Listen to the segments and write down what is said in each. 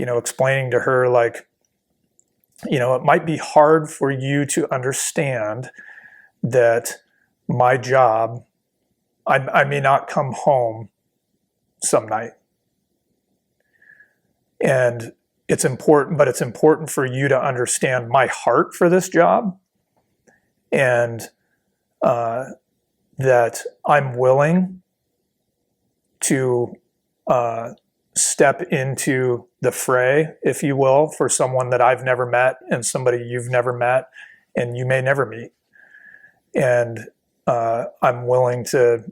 explaining to her, like, it might be hard for you to understand that my job, I may not come home some night. And it's important, but it's important for you to understand my heart for this job, and that I'm willing to step into the fray, if you will, for someone that I've never met and somebody you've never met and you may never meet. And I'm willing to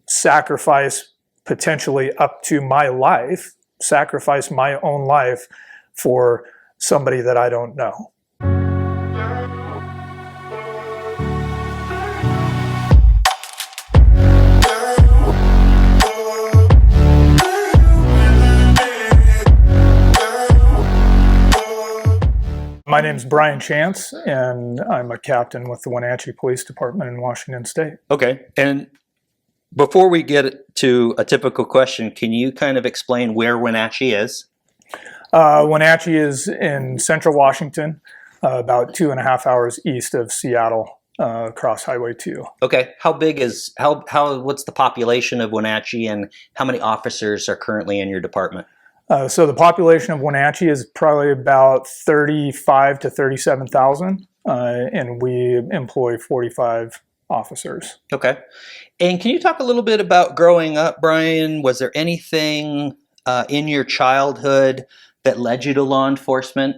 sacrifice potentially up to my life, sacrifice my own life for somebody that I don't know. My name's Brian Chance, and I'm a captain with the Wenatchee Police Department in Washington State. Okay, and before we get to a typical question, can you kind of explain where Wenatchee is? Wenatchee is in central Washington, about 2.5 hours east of Seattle, across Highway 2. Okay, how big is, what's the population of Wenatchee, and how many officers are currently in your department? So the population of Wenatchee is probably about 35 to 37,000, and we employ 45 officers. Okay. And can you talk a little bit about growing up, Brian? Was there anything in your childhood that led you to law enforcement?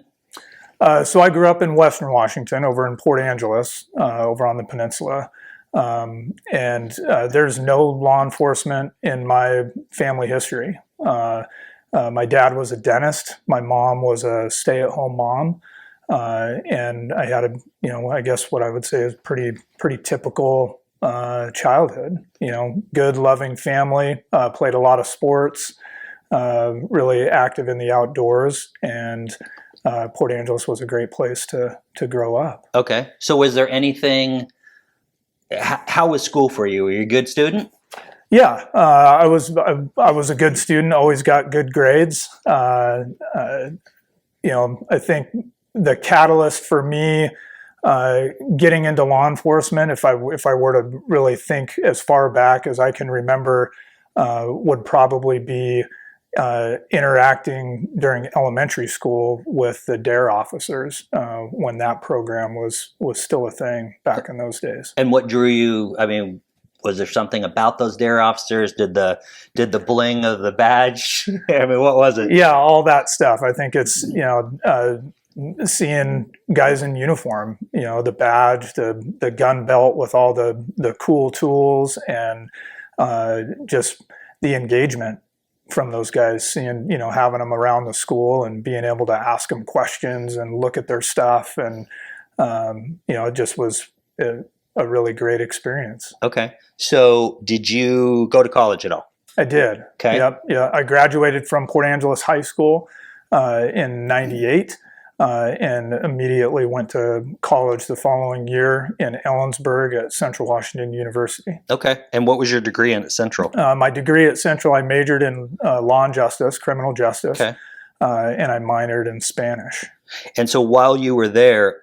So I grew up in Western Washington, over in Port Angeles, over on the peninsula. And there's no law enforcement in my family history. My dad was a dentist. My mom was a stay-at-home mom. And I had I guess what I would say is pretty typical childhood. Good, loving family, played a lot of sports, really active in the outdoors, and Port Angeles was a great place to grow up. Okay. So was there anything, how was school for you? Were you a good student? Yeah, I was a good student, always got good grades. I think the catalyst for me getting into law enforcement, if I were to really think as far back as I can remember, would probably be interacting during elementary school with the DARE officers when that program was still a thing back in those days. And what drew you? I mean, was there something about those DARE officers? Did the bling of the badge? I mean, what was it? Yeah, all that stuff. I think it's seeing guys in uniform, the badge, the gun belt with all the cool tools, and just the engagement from those guys. Seeing having them around the school and being able to ask them questions and look at their stuff, and it just was a really great experience. Okay. So did you go to college at all? I did. Okay. Yep. Yeah. I graduated from Port Angeles High School in '98 and immediately went to college the following year in Ellensburg at Central Washington University. Okay. And what was your degree in at Central? My degree at Central, I majored in law and justice, criminal justice, okay. And I minored in Spanish. And so while you were there,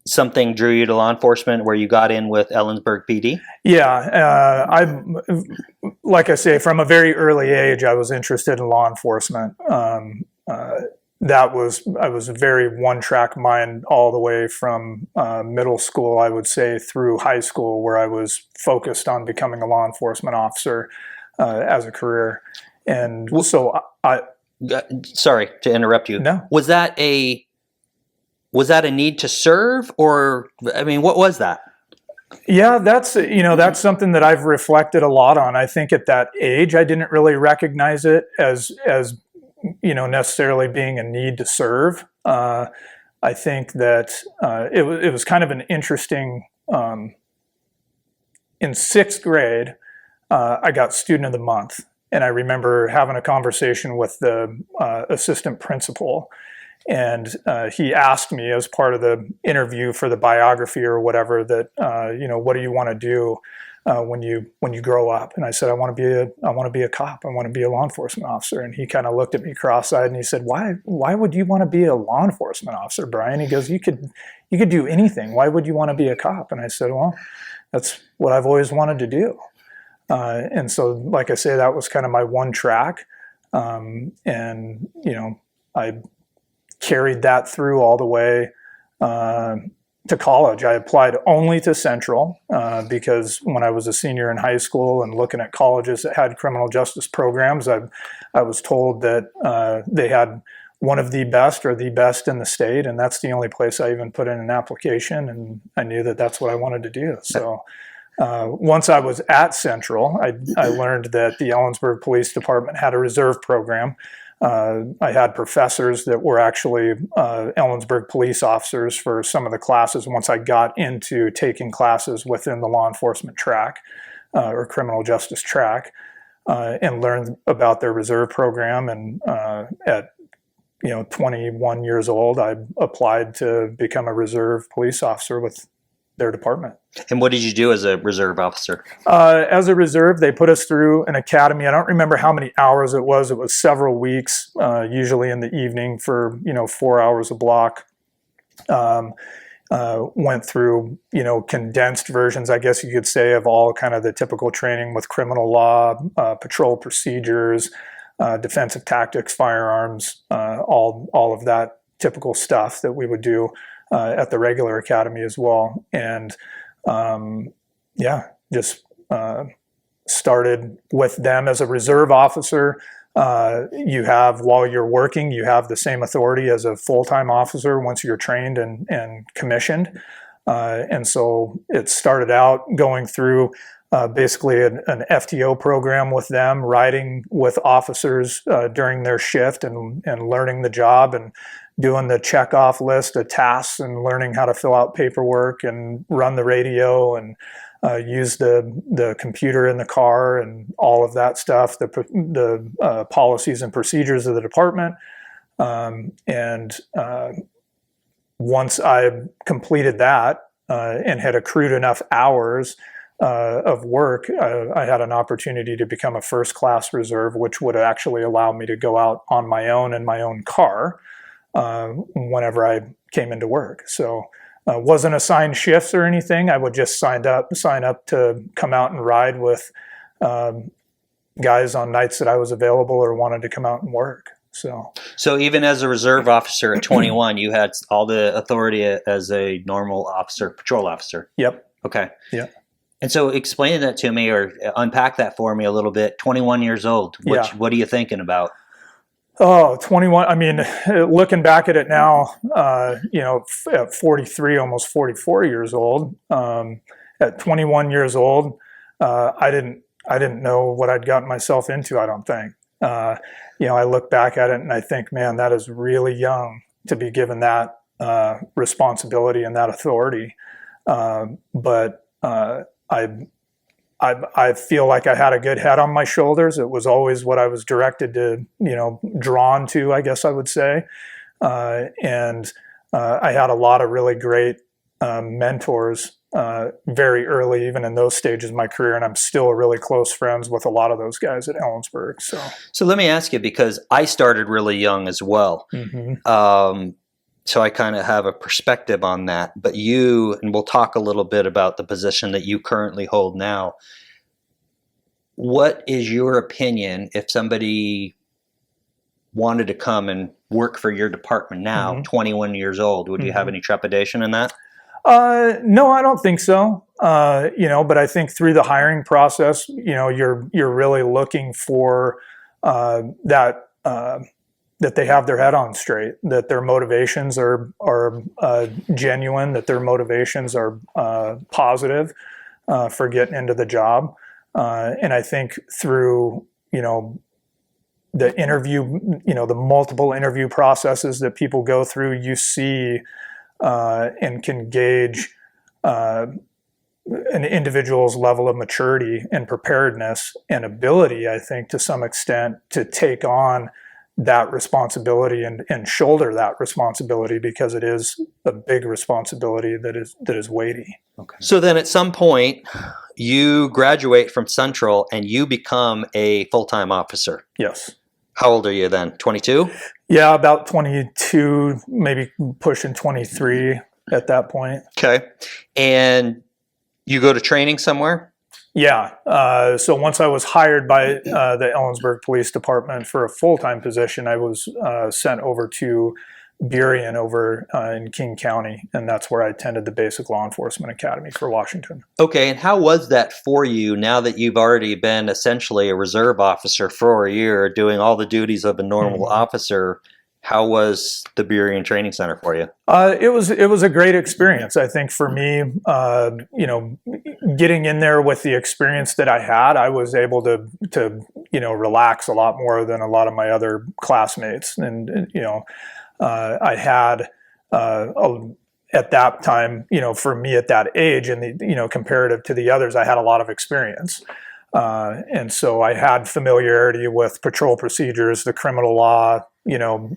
something drew you to law enforcement where you got in with Ellensburg PD? Yeah, like I say, from a very early age, I was interested in law enforcement. I was a very one-track mind all the way from middle school, I would say, through high school, where I was focused on becoming a law enforcement officer as a career. And so sorry to interrupt you. No. Was that a need to serve, or, I mean, what was that? Yeah, that's something that I've reflected a lot on. I think at that age, I didn't really recognize it as necessarily being a need to serve. I think that it was kind of an interesting, in 6th grade, I got Student of the Month. And I remember having a conversation with the assistant principal. And he asked me as part of the interview for the biography or whatever that, what do you want to do when you grow up? And I said, I want to be a cop. I want to be a law enforcement officer. And he kind of looked at me cross-eyed and he said, why would you want to be a law enforcement officer, Brian? He goes, you could do anything. Why would you want to be a cop? And I said, well, that's what I've always wanted to do. And so, like I say, that was kind of my one track. And, I carried that through all the way to college. I applied only to Central because when I was a senior in high school and looking at colleges that had criminal justice programs, I was told that they had one of the best or the best in the state, and that's the only place I even put in an application, and I knew that that's what I wanted to do. So once I was at Central, I learned that the Ellensburg Police Department had a reserve program. I had professors that were actually Ellensburg police officers for some of the classes once I got into taking classes within the law enforcement track or criminal justice track and learned about their reserve program. And at 21 years old, I applied to become a reserve police officer with their department. And what did you do as a reserve officer? As a reserve, they put us through an academy. I don't remember how many hours it was. It was several weeks, usually in the evening for 4 hours a block. Went through condensed versions, I guess you could say, of all kind of the typical training with criminal law, patrol procedures, defensive tactics, firearms, all of that typical stuff that we would do at the regular academy as well. And just started with them as a reserve officer. While you're working, you have the same authority as a full-time officer once you're trained and commissioned. And so it started out going through basically an FTO program with them, riding with officers during their shift and learning the job and doing the check-off list of tasks and learning how to fill out paperwork and run the radio and use the computer in the car and all of that stuff, the policies and procedures of the department. Once I completed that and had accrued enough hours of work, I had an opportunity to become a first-class reserve, which would actually allow me to go out on my own in my own car whenever I came into work. So wasn't assigned shifts or anything. I would just sign up to come out and ride with guys on nights that I was available or wanted to come out and work. So even as a reserve officer at 21, you had all the authority as a normal officer, patrol officer. Yep. Okay. Yep. And so explain that to me or unpack that for me a little bit. 21 years old. What are you thinking about? Oh, 21. I mean, looking back at it now, at 43, almost 44 years old, at 21 years old, I didn't know what I'd gotten myself into, I don't think. I look back at it and I think, man, that is really young to be given that responsibility and that authority. But I feel like I had a good head on my shoulders. It was always what I was directed to, drawn to, I guess I would say. And I had a lot of really great mentors very early, even in those stages of my career. And I'm still really close friends with a lot of those guys at Ellensburg. So let me ask you, because I started really young as well. Mm-hmm. So I kind of have a perspective on that, but and we'll talk a little bit about the position that you currently hold now. What is your opinion if somebody wanted to come and work for your department now, mm-hmm. 21 years old? Would mm-hmm. you have any trepidation in that? No, I don't think so. But I think through the hiring process, you're really looking for that they have their head on straight, that their motivations are genuine, that their motivations are positive for getting into the job. And I think through, the interview, the multiple interview processes that people go through, you see and can gauge an individual's level of maturity and preparedness and ability, I think, to some extent, to take on that responsibility and shoulder that responsibility, because it is a big responsibility that is weighty. Okay. So then at some point you graduate from Central and you become a full-time officer. Yes. How old are you then? 22? Yeah, about 22, maybe pushing 23 at that point. Okay. And you go to training somewhere? Yeah. So once I was hired by the Ellensburg Police Department for a full-time position, I was sent over to Burien over in King County, and that's where I attended the Basic Law Enforcement Academy for Washington. Okay, and how was that for you now that you've already been essentially a reserve officer for a year, doing all the duties of a normal officer? How was the Burien Training Center for you? It was a great experience. I think for me, getting in there with the experience that I had, I was able to relax a lot more than a lot of my other classmates, and I had at that time, for me at that age and comparative to the others, I had a lot of experience. And so I had familiarity with patrol procedures, the criminal law, and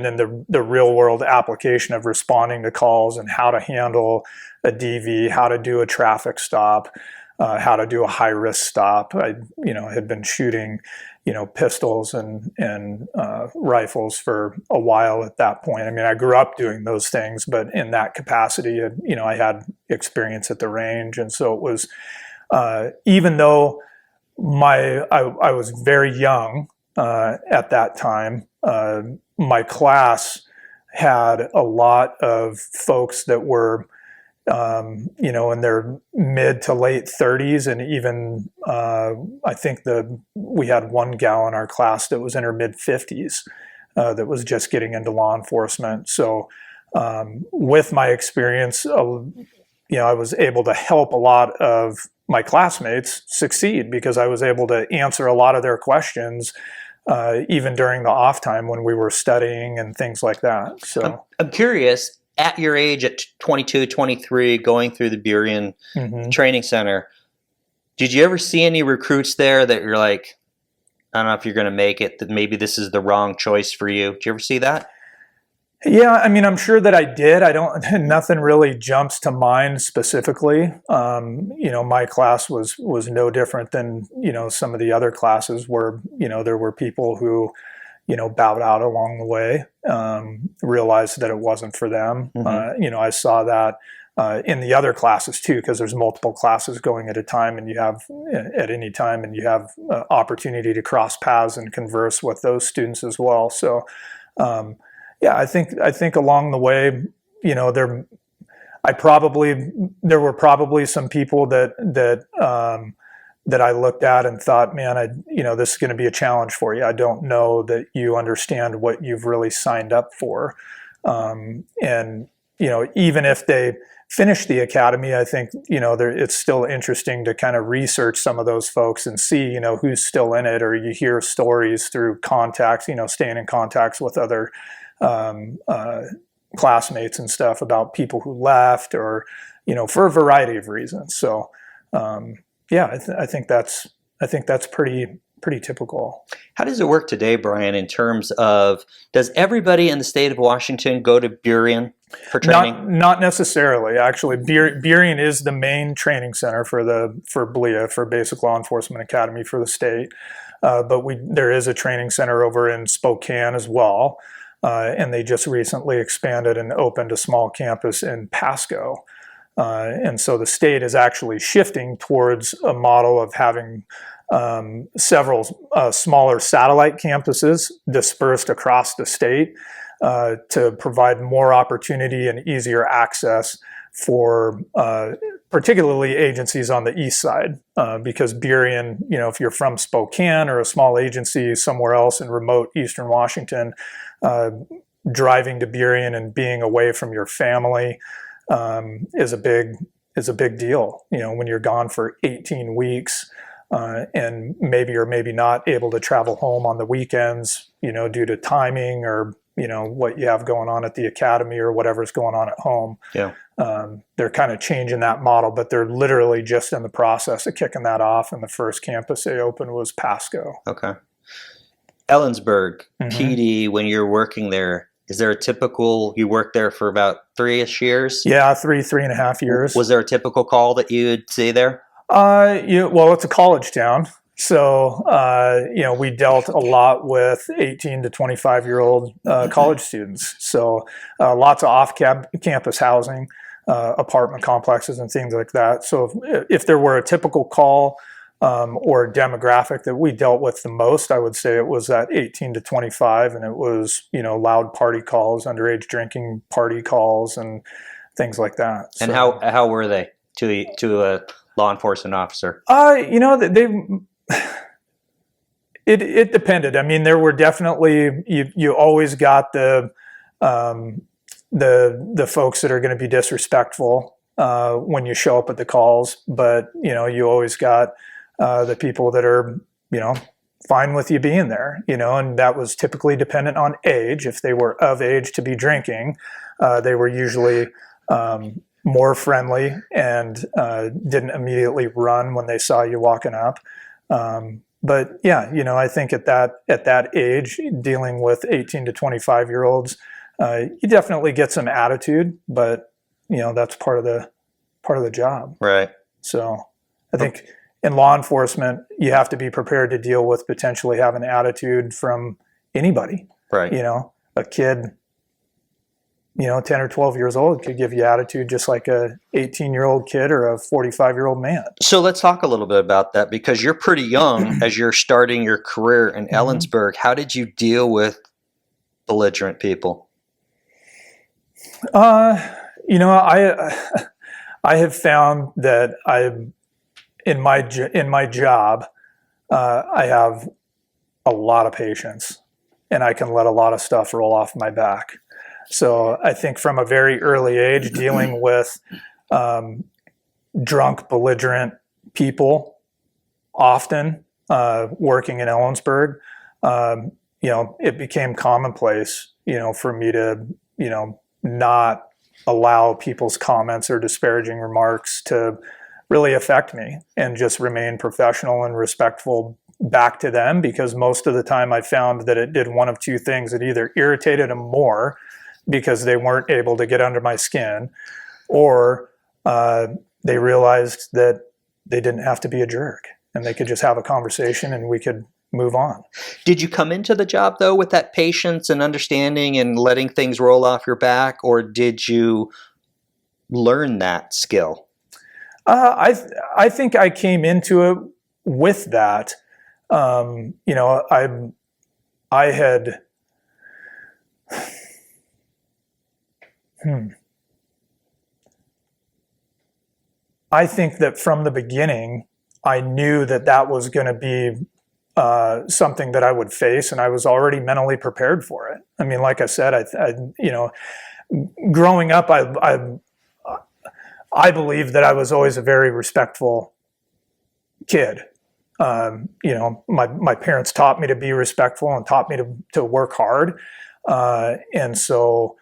then the real world application of responding to calls and how to handle a DV, how to do a traffic stop, how to do a high risk stop. I, had been shooting, pistols and rifles for a while at that point. I mean, I grew up doing those things, but in that capacity, I had experience at the range. And so it was, even though I was very young at that time, my class had a lot of folks that were, in their mid to late 30s, and even I think we had one gal in our class that was in her mid 50s that was just getting into law enforcement. So with my experience, I was able to help a lot of my classmates succeed because I was able to answer a lot of their questions, even during the off time when we were studying and things like that. So I'm curious, at your age, at 22, 23, going through the Burien Training Center, did you ever see any recruits there that you're like, I don't know if you're going to make it, that maybe this is the wrong choice for you? Did you ever see that? Yeah, I mean, I'm sure that I did. Nothing really jumps to mind specifically. My class was no different than, some of the other classes where, there were people who, bowed out along the way, realized that it wasn't for them. I saw that in the other classes too, because there's multiple classes going at a time, and you have at any time, and you have opportunity to cross paths and converse with those students as well. So, yeah, I think along the way, there were probably some people that I looked at and thought, man, this is going to be a challenge for you. I don't know that you understand what you've really signed up for. And even if they finish the academy, I think, it's still interesting to kind of research some of those folks and see, who's still in it, or you hear stories through contacts, staying in contacts with other classmates and stuff about people who left, or for a variety of reasons. So yeah, I think that's pretty typical. How does it work today, Brian, in terms of, does everybody in the state of Washington go to Burien for training? Not necessarily. Actually, Burien is the main training center for BLEA, for Basic Law Enforcement Academy for the state. But there is a training center over in Spokane as well. And they just recently expanded and opened a small campus in Pasco. And so the state is actually shifting towards a model of having several smaller satellite campuses dispersed across the state to provide more opportunity and easier access for particularly agencies on the east side, because Burien, if you're from Spokane or a small agency somewhere else in remote eastern Washington, driving to Burien and being away from your family is a big deal. When you're gone for 18 weeks and maybe or maybe not able to travel home on the weekends, due to timing or what you have going on at the academy or whatever's going on at home. Yeah. They're kind of changing that model, but they're literally just in the process of kicking that off. And the first campus they opened was Pasco. Okay. Ellensburg PD, when you're working there, Is there a typical, you worked there for about 3-ish years? Yeah, 3.5 years. Was there a typical call that you'd see there? Well, it's a college town. So, we dealt a lot with 18 to 25-year-old college students. So lots of off-campus housing, apartment complexes and things like that. So if there were a typical call or demographic that we dealt with the most, I would say it was that 18 to 25, and it was, loud party calls, underage drinking party calls, and things like that. And so, how were they to a law enforcement officer? It depended. I mean, there were definitely, you always got the folks that are going to be disrespectful when you show up at the calls, but you always got the people that are fine with you being there, and that was typically dependent on age. If they were of age to be drinking, they were usually more friendly and didn't immediately run when they saw you walking up. But yeah, I think at that age, dealing with 18 to 25-year-olds, you definitely get some attitude, but that's part of the job. Right. So I think in law enforcement, you have to be prepared to deal with potentially having attitude from anybody. Right. A kid, 10 or 12 years old could give you attitude just like a 18-year-old kid or a 45-year-old man. So let's talk a little bit about that, because you're pretty young as you're starting your career in Ellensburg. How did you deal with belligerent people? I have found that in my job, I have a lot of patience, and I can let a lot of stuff roll off my back. So I think from a very early age, dealing with drunk, belligerent people, often working in Ellensburg, it became commonplace, for me to, not allow people's comments or disparaging remarks to really affect me, and just remain professional and respectful back to them, because most of the time I found that it did one of two things. It either irritated them more because they weren't able to get under my skin, or they realized that they didn't have to be a jerk and they could just have a conversation and we could move on. Did you come into the job, though, with that patience and understanding and letting things roll off your back, or did you learn that skill? I think I came into it with that. I had... I think that from the beginning, I knew that was going to be something that I would face, and I was already mentally prepared for it. I mean, like I said, growing up, I believe that I was always a very respectful kid. My parents taught me to be respectful and taught me to work hard, and so.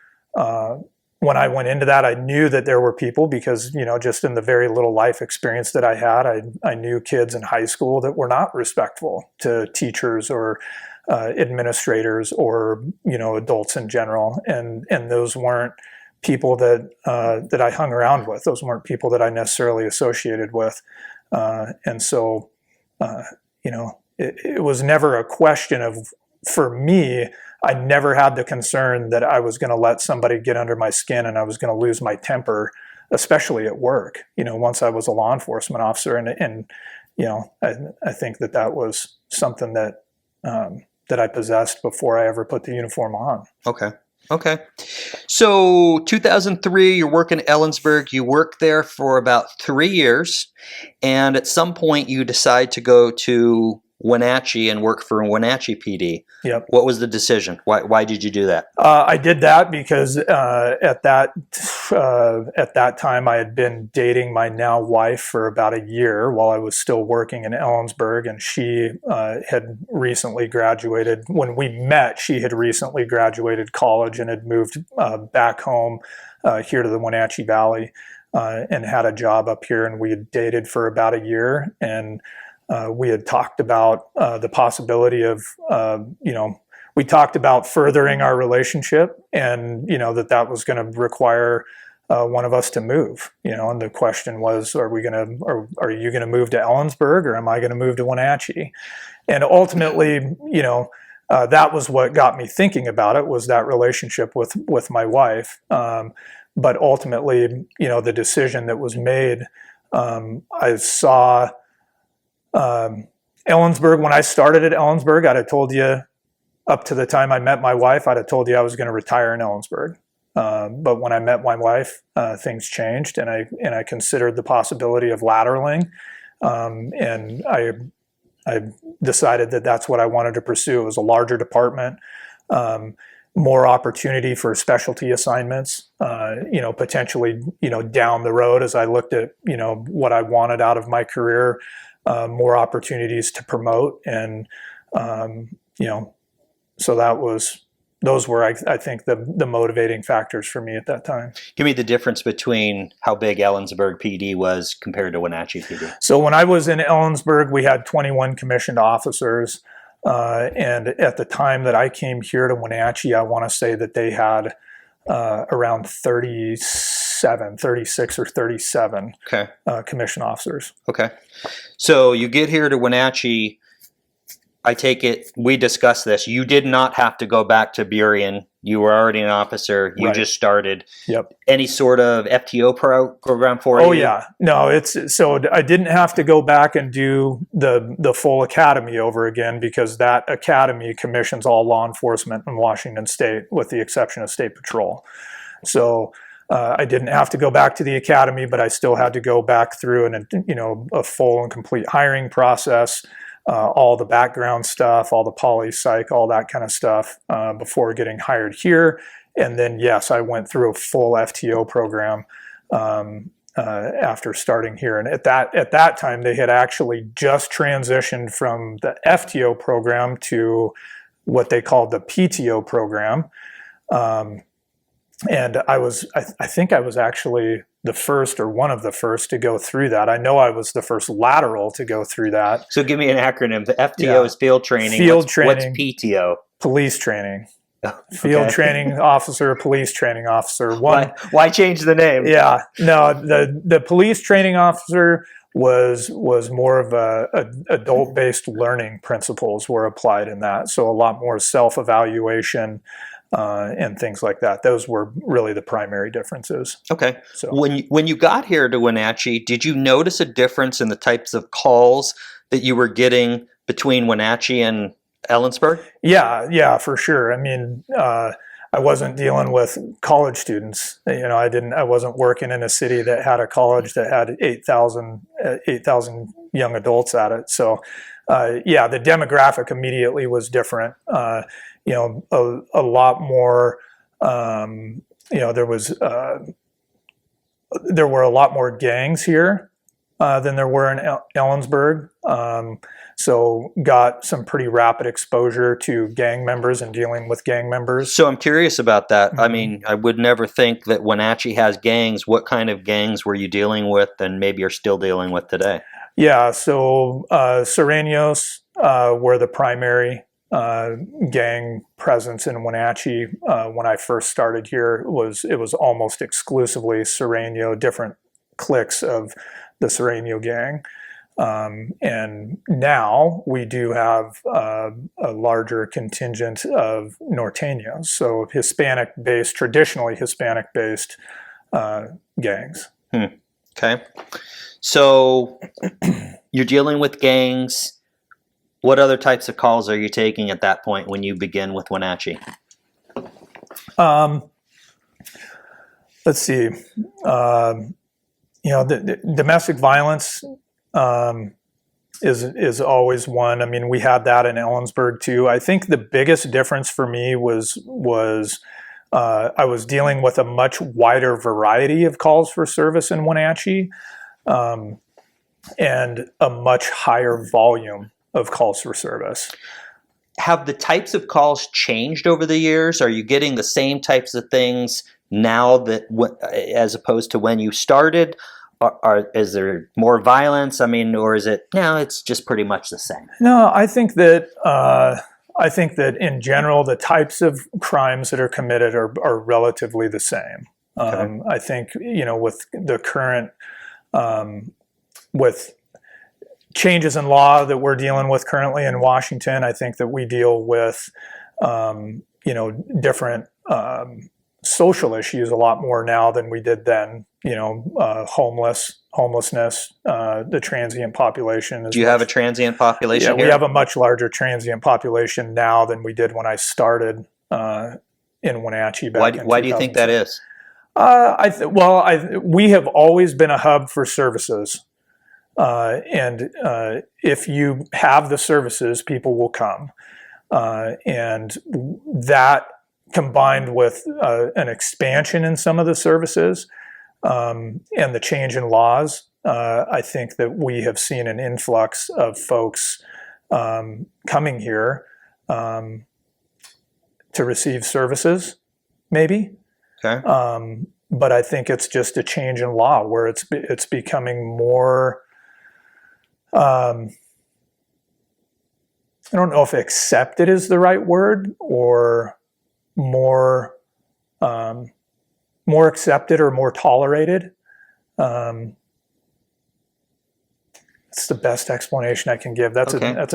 When I went into that, I knew that there were people, because, just in the very little life experience that I had, I knew kids in high school that were not respectful to teachers or administrators or, adults in general. And those weren't people that I hung around with. Those weren't people that I necessarily associated with. And so, it was never a question of, for me, I never had the concern that I was going to let somebody get under my skin and I was going to lose my temper, especially at work, once I was a law enforcement officer. And I think that was something that I possessed before I ever put the uniform on. Okay. So 2003, you're working at Ellensburg. You worked there for about 3 years. And at some point you decide to go to Wenatchee and work for Wenatchee PD. Yep. What was the decision? Why did you do that? I did that because at that time I had been dating my now wife for about a year while I was still working in Ellensburg, and she had recently graduated. When we met, she had recently graduated college and had moved back home here to the Wenatchee Valley and had a job up here, and we had dated for about a year, and we had talked about the possibility of, we talked about furthering our relationship, and that was going to require one of us to move. And the question was, are you going to move to Ellensburg, or am I going to move to Wenatchee? And ultimately, that was what got me thinking about it, was that relationship with my wife. But ultimately, the decision that was made, I saw Ellensburg. When I started at Ellensburg, I'd have told you, up to the time I met my wife, I'd have told you I was going to retire in Ellensburg. But when I met my wife, things changed, and I considered the possibility of lateraling, and I decided that that's what I wanted to pursue. It was a larger department, more opportunity for specialty assignments, potentially, down the road, as I looked at, what I wanted out of my career, more opportunities to promote. And, so those were, I think, the motivating factors for me at that time. Give me the difference between how big Ellensburg PD was compared to Wenatchee PD. So when I was in Ellensburg, we had 21 commissioned officers. And at the time that I came here to Wenatchee, I want to say that they had around 36 or 37 commissioned officers. Okay. So you get here to Wenatchee. I take it, we discussed this. You did not have to go back to Burien. You were already an officer. You just started. Yep. Any sort of FTO program for you? Oh, yeah. No, so I didn't have to go back and do the full academy over again, because that academy commissions all law enforcement in Washington State, with the exception of State Patrol. So I didn't have to go back to the academy, but I still had to go back through a full and complete hiring process. All the background stuff, all the poli-psych, all that kind of stuff before getting hired here. And then, yes, I went through a full FTO program after starting here. And at that time, they had actually just transitioned from the FTO program to what they called the PTO program. And I think I was actually the first, or one of the first, to go through that. I know I was the first lateral to go through that. So give me an acronym. The FTO is field training. What's PTO? Police training. Field training officer, police training officer. Why change the name? Yeah. No, the police training officer was more of a adult-based learning principles were applied in that. So a lot more self-evaluation, and things like that. Those were really the primary differences. Okay. So when you got here to Wenatchee, did you notice a difference in the types of calls that you were getting between Wenatchee and Ellensburg? Yeah, for sure. I mean, I wasn't dealing with college students. I wasn't working in a city that had a college that had 8,000 young adults at it. So, the demographic immediately was different. A lot more, there were a lot more gangs here than there were in Ellensburg. So got some pretty rapid exposure to gang members and dealing with gang members. So I'm curious about that. Mm-hmm. I mean, I would never think that Wenatchee has gangs. What kind of gangs were you dealing with, and maybe are still dealing with today? Yeah, so Sureños were the primary gang presence in Wenatchee. When I first started here, it was almost exclusively Sureño, different cliques of the Sureño gang. And now we do have a larger contingent of Norteños, so traditionally Hispanic-based gangs. Okay. So you're dealing with gangs. What other types of calls are you taking at that point when you begin with Wenatchee? Let's see. The domestic violence is always one. I mean, we had that in Ellensburg too. I think the biggest difference for me was I was dealing with a much wider variety of calls for service in Wenatchee, and a much higher volume of calls for service. Have the types of calls changed over the years? Are you getting the same types of things now that as opposed to when you started? Is there more violence? I mean, or is it, no, it's just pretty much the same? No, I think that I think that in general, the types of crimes that are committed are relatively the same. Okay. I think, with the current, with changes in law that we're dealing with currently in Washington, I think that we deal with, different social issues a lot more now than we did then. Homelessness, the transient population. Do you have a transient population Yeah, here? we have a much larger transient population now than we did when I started in Wenatchee back in 2006. Why do you think that is? We have always been a hub for services. And if you have the services, people will come. And that combined with an expansion in some of the services and the change in laws, I think that we have seen an influx of folks coming here to receive services, maybe. Okay. But I think it's just a change in law where it's becoming more. I don't know if accepted is the right word, or more accepted or more tolerated. It's the best explanation I can give. That's Okay. a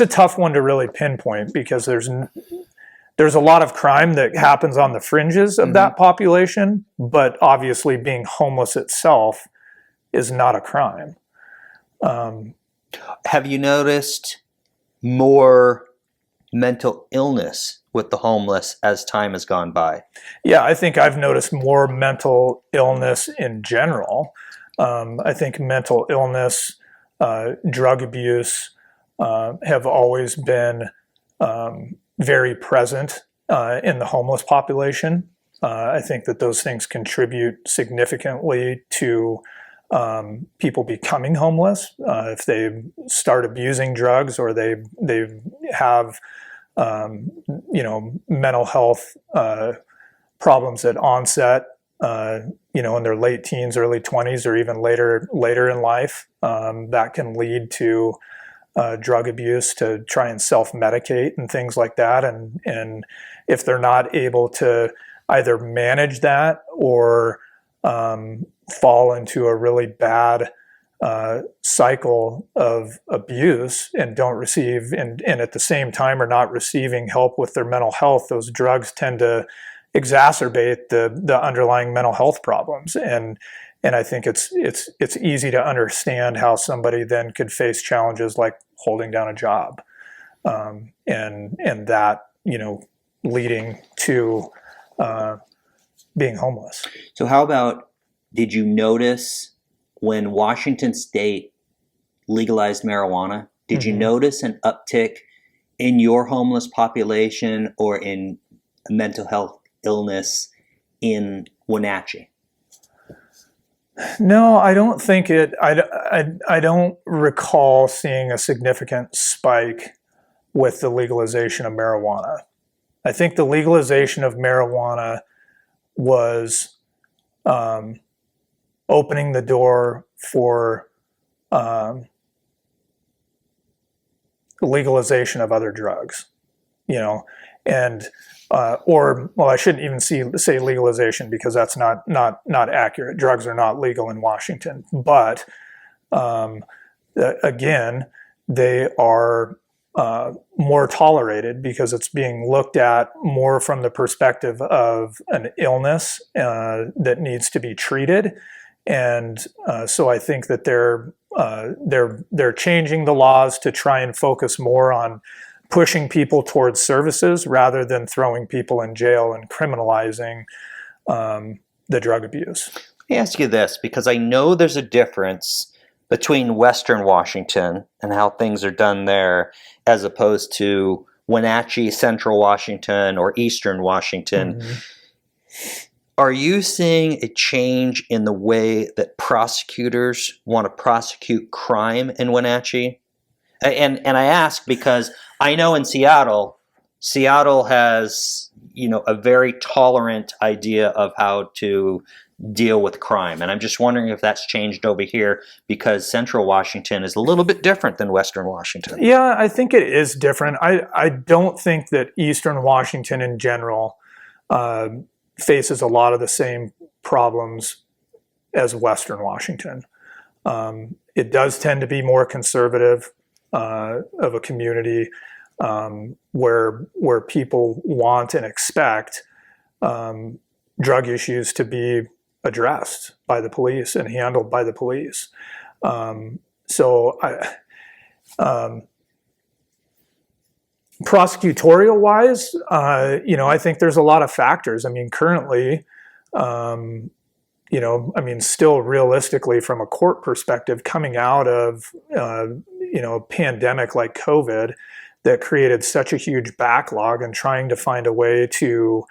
tough one to really pinpoint, because there's a lot of crime that happens on the fringes of that population, but obviously being homeless itself is not a crime. Have you noticed more mental illness with the homeless as time has gone by? Yeah, I think I've noticed more mental illness in general. I think mental illness, drug abuse have always been very present in the homeless population. I think that those things contribute significantly to people becoming homeless. If they start abusing drugs, or they have mental health problems at onset, in their late teens, early 20s, or even later in life, that can lead to drug abuse, to try and self-medicate and things like that. And if they're not able to either manage that or fall into a really bad cycle of abuse and don't receive, and at the same time are not receiving help with their mental health, those drugs tend to exacerbate the underlying mental health problems. And I think it's easy to understand how somebody then could face challenges like holding down a job, and that leading to being homeless. So how about, did you notice when Washington State legalized marijuana, did you notice an uptick in your homeless population or in mental health illness in Wenatchee? No, I don't think it. I don't recall seeing a significant spike with the legalization of marijuana. I think the legalization of marijuana was opening the door for legalization of other drugs, and I shouldn't even say legalization, because that's not accurate. Drugs are not legal in Washington, but again, they are more tolerated because it's being looked at more from the perspective of an illness that needs to be treated. And so I think that they're changing the laws to try and focus more on pushing people towards services rather than throwing people in jail and criminalizing the drug abuse. Let me ask you this, because I know there's a difference between Western Washington and how things are done there as opposed to Wenatchee, Central Washington, or Eastern Washington. Are you seeing a change in the way that prosecutors want to prosecute crime in Wenatchee? And I ask because I know in Seattle has, a very tolerant idea of how to deal with crime. And I'm just wondering if that's changed over here, because Central Washington is a little bit different than Western Washington. Yeah, I think it is different. I don't think that Eastern Washington in general faces a lot of the same problems as Western Washington. It does tend to be more conservative of a community, where people want and expect drug issues to be addressed by the police and handled by the police. Prosecutorial wise, I think there's a lot of factors. I mean, currently, still realistically from a court perspective, coming out of, a pandemic like COVID that created such a huge backlog, and trying to find a way to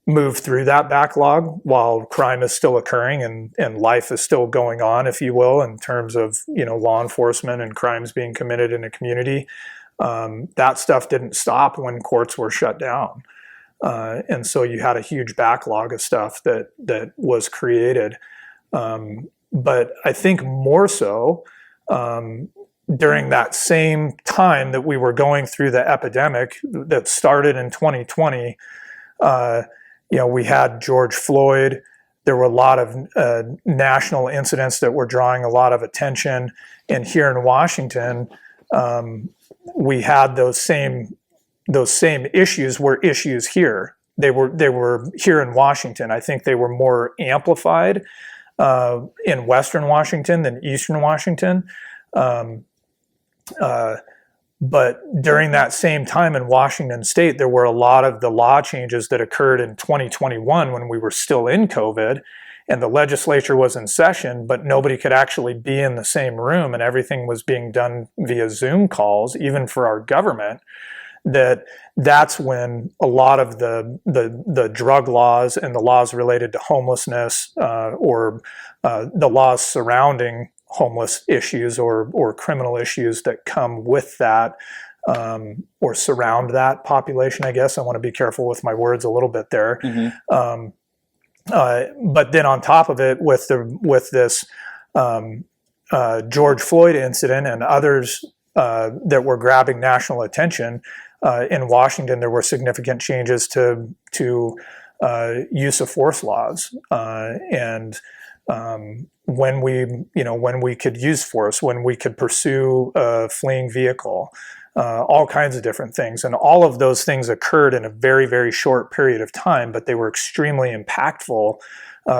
move through that backlog while crime is still occurring and life is still going on, if you will, in terms of, law enforcement and crimes being committed in a community. That stuff didn't stop when courts were shut down. And so you had a huge backlog of stuff that was created. But I think more so during that same time that we were going through the epidemic that started in 2020, we had George Floyd. There were a lot of national incidents that were drawing a lot of attention. And here in Washington, we had those same issues were issues here. They were here in Washington. I think they were more amplified in Western Washington than Eastern Washington. But during that same time in Washington State, there were a lot of the law changes that occurred in 2021 when we were still in COVID, and the legislature was in session, but nobody could actually be in the same room, and everything was being done via Zoom calls, even for our government. That's when a lot of the drug laws and the laws related to homelessness or the laws surrounding homeless issues or criminal issues that come with that or surround that population, I guess. I want to be careful with my words a little bit there. Mm-hmm. But then on top of it, with this George Floyd incident and others that were grabbing national attention, in Washington, there were significant changes to use of force laws, and when we could use force, when we could pursue a fleeing vehicle, all kinds of different things. And all of those things occurred in a very, very short period of time, but they were extremely impactful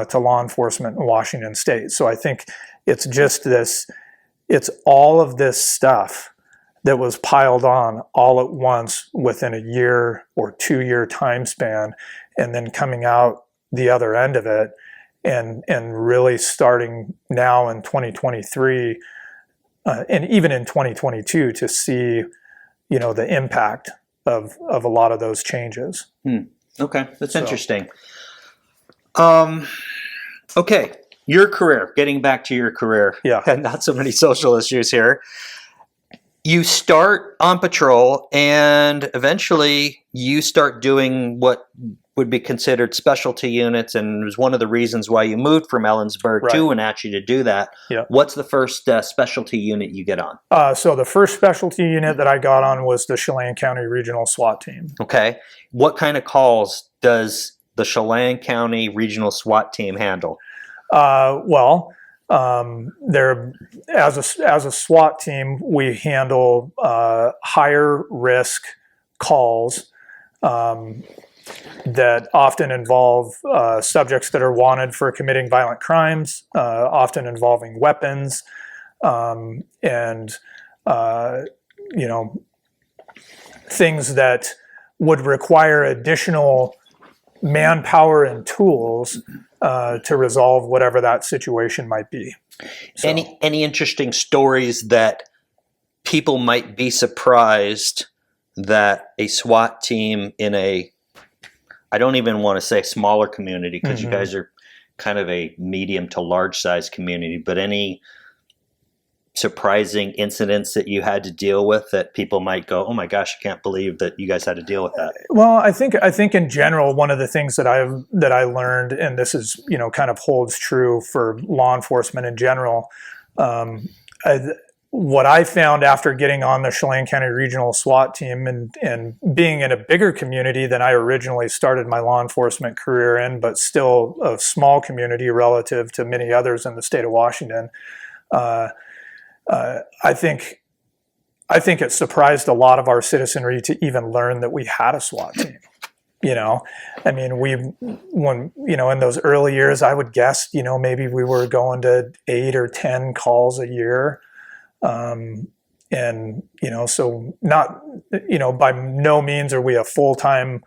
to law enforcement in Washington State. So I think it's all of this stuff that was piled on all at once within a year or 2 year time span, and then coming out the other end of it and really starting now in 2023 and even in 2022 to see, the impact of a lot of those changes. Okay, that's interesting. Okay, your career, getting back to your career. Yeah. And not so many social issues here. You start on patrol, and eventually you start doing what would be considered specialty units, and it was one of the reasons why you moved from Ellensburg to Wenatchee to do that. Yeah. What's the first specialty unit you get on? So the first specialty unit that I got on was the Chelan County Regional SWAT Team. Okay. What kind of calls does the Chelan County Regional SWAT Team handle? There, as a SWAT team, we handle higher risk calls that often involve subjects that are wanted for committing violent crimes, often involving weapons, and things that would require additional manpower and tools to resolve whatever that situation might be. So. Any interesting stories that people might be surprised that a SWAT team in a, I don't even want to say smaller community, because you guys are kind of a medium to large size community, but any surprising incidents that you had to deal with that people might go, oh my gosh, I can't believe that you guys had to deal with that? Well, I think in general, one of the things that I learned, and this is, kind of holds true for law enforcement in general, what I found after getting on the Chelan County Regional SWAT team and being in a bigger community than I originally started my law enforcement career in, but still a small community relative to many others in the state of Washington, I think it surprised a lot of our citizenry to even learn that we had a SWAT team. I mean, in those early years, I would guess, maybe we were going to 8 or 10 calls a year. So not, by no means are we a full-time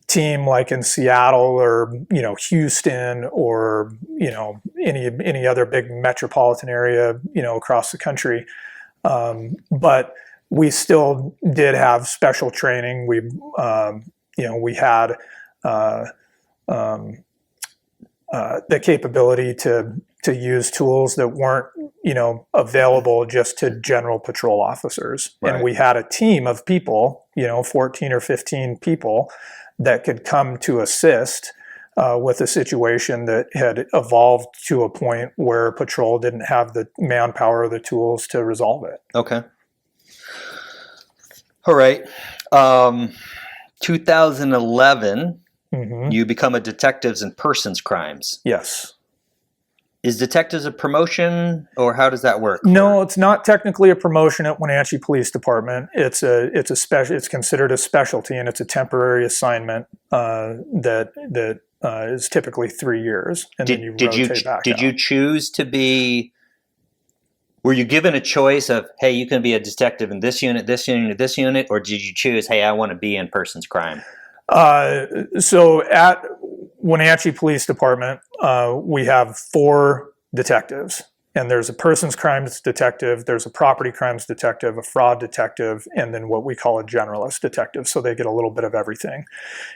team like in Seattle or, Houston or, any other big metropolitan area, across the country. But we still did have special training. We had the capability to use tools that weren't, available just to general patrol officers. Right. And we had a team of people, 14 or 15 people that could come to assist with a situation that had evolved to a point where patrol didn't have the manpower or the tools to resolve it. Okay. All right. 2011, you become a detectives in persons crimes. Yes. Is detectives a promotion, or how does that work? No, it's not technically a promotion at Wenatchee Police Department. It's considered a specialty, and it's a temporary assignment that is typically 3 years, and then you rotate back. Did you choose to be? Were you given a choice of, hey, you can be a detective in this unit, this unit, this unit, or did you choose, hey, I want to be in persons crime? So at Wenatchee Police Department, we have 4 detectives, and there's a persons crimes detective, there's a property crimes detective, a fraud detective, and then what we call a generalist detective. So they get a little bit of everything.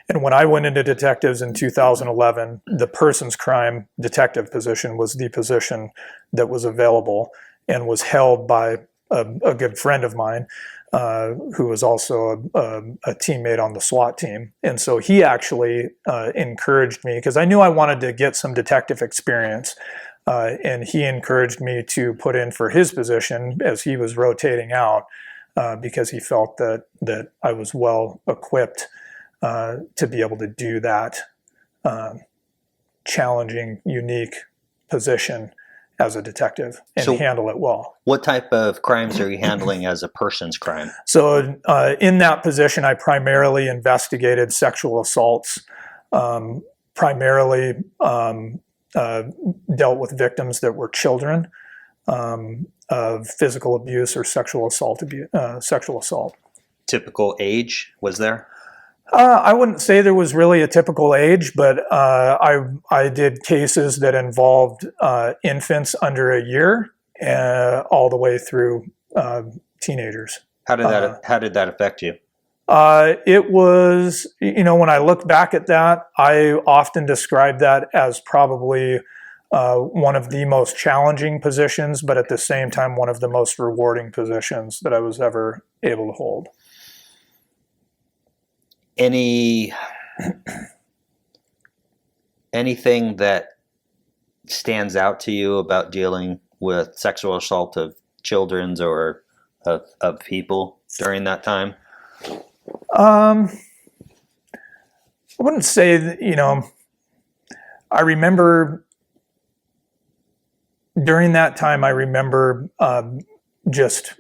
And when I went into detectives in 2011, the persons crime detective position was the position that was available and was held by a good friend of mine, who was also a teammate on the SWAT team. And so he actually encouraged me, because I knew I wanted to get some detective experience, and he encouraged me to put in for his position as he was rotating out, because he felt that I was well equipped to be able to do that challenging, unique position as a detective and handle it well. What type of crimes are you handling as a persons crime? So in that position, I primarily investigated sexual assaults, primarily dealt with victims that were children of physical abuse or sexual assault. Typical age was there? I wouldn't say there was really a typical age, but I did cases that involved infants under a year all the way through teenagers. How did that affect you? It was, when I look back at that, I often describe that as probably one of the most challenging positions, but at the same time, one of the most rewarding positions that I was ever able to hold. Anything that stands out to you about dealing with sexual assault of children or of people during that time? I wouldn't say that, I remember during that time, I remember just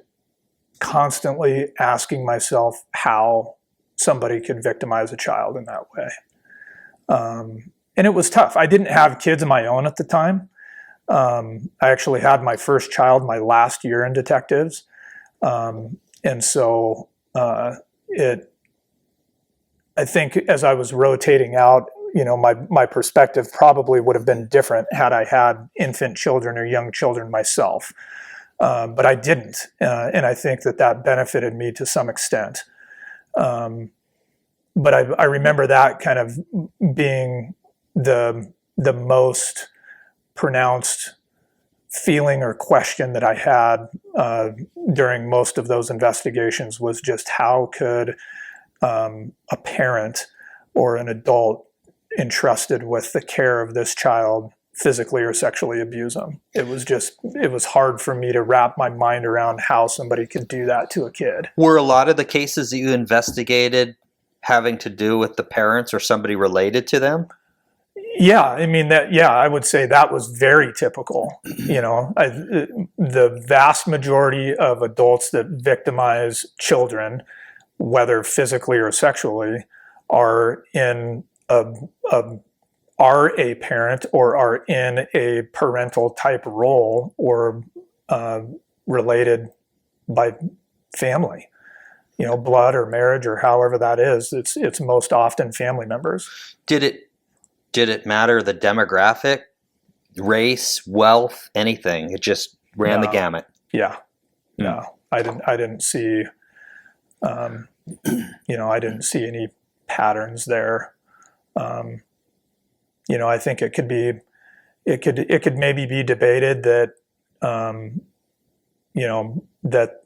constantly asking myself how somebody could victimize a child in that way. And it was tough. I didn't have kids of my own at the time. I actually had my first child my last year in detectives. And so I think as I was rotating out, my perspective probably would have been different had I had infant children or young children myself. But I didn't. And I think that benefited me to some extent. But I remember that kind of being the most pronounced feeling or question that I had during most of those investigations was just how could a parent or an adult entrusted with the care of this child physically or sexually abuse them. It was hard for me to wrap my mind around how somebody could do that to a kid. Were a lot of the cases that you investigated having to do with the parents or somebody related to them? Yeah, I mean I would say that was very typical. The vast majority of adults that victimize children, whether physically or sexually, are a parent or are in a parental type role or related by family, blood or marriage or however that is. It's most often family members. Did it matter the demographic, race, wealth, anything? It just ran the gamut. Yeah. No, I didn't see, I didn't see any patterns there. I think it could maybe be debated that, that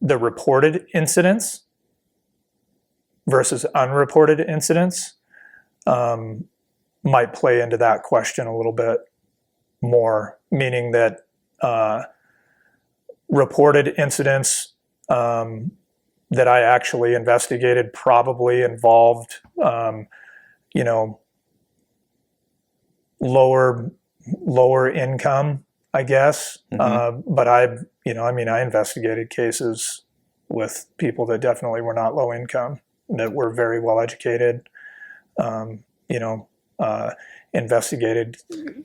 the reported incidents versus unreported incidents might play into that question a little bit more, meaning that reported incidents that I actually investigated probably involved, lower income, I guess. But I investigated cases with people that definitely were not low income, that were very well educated. Investigated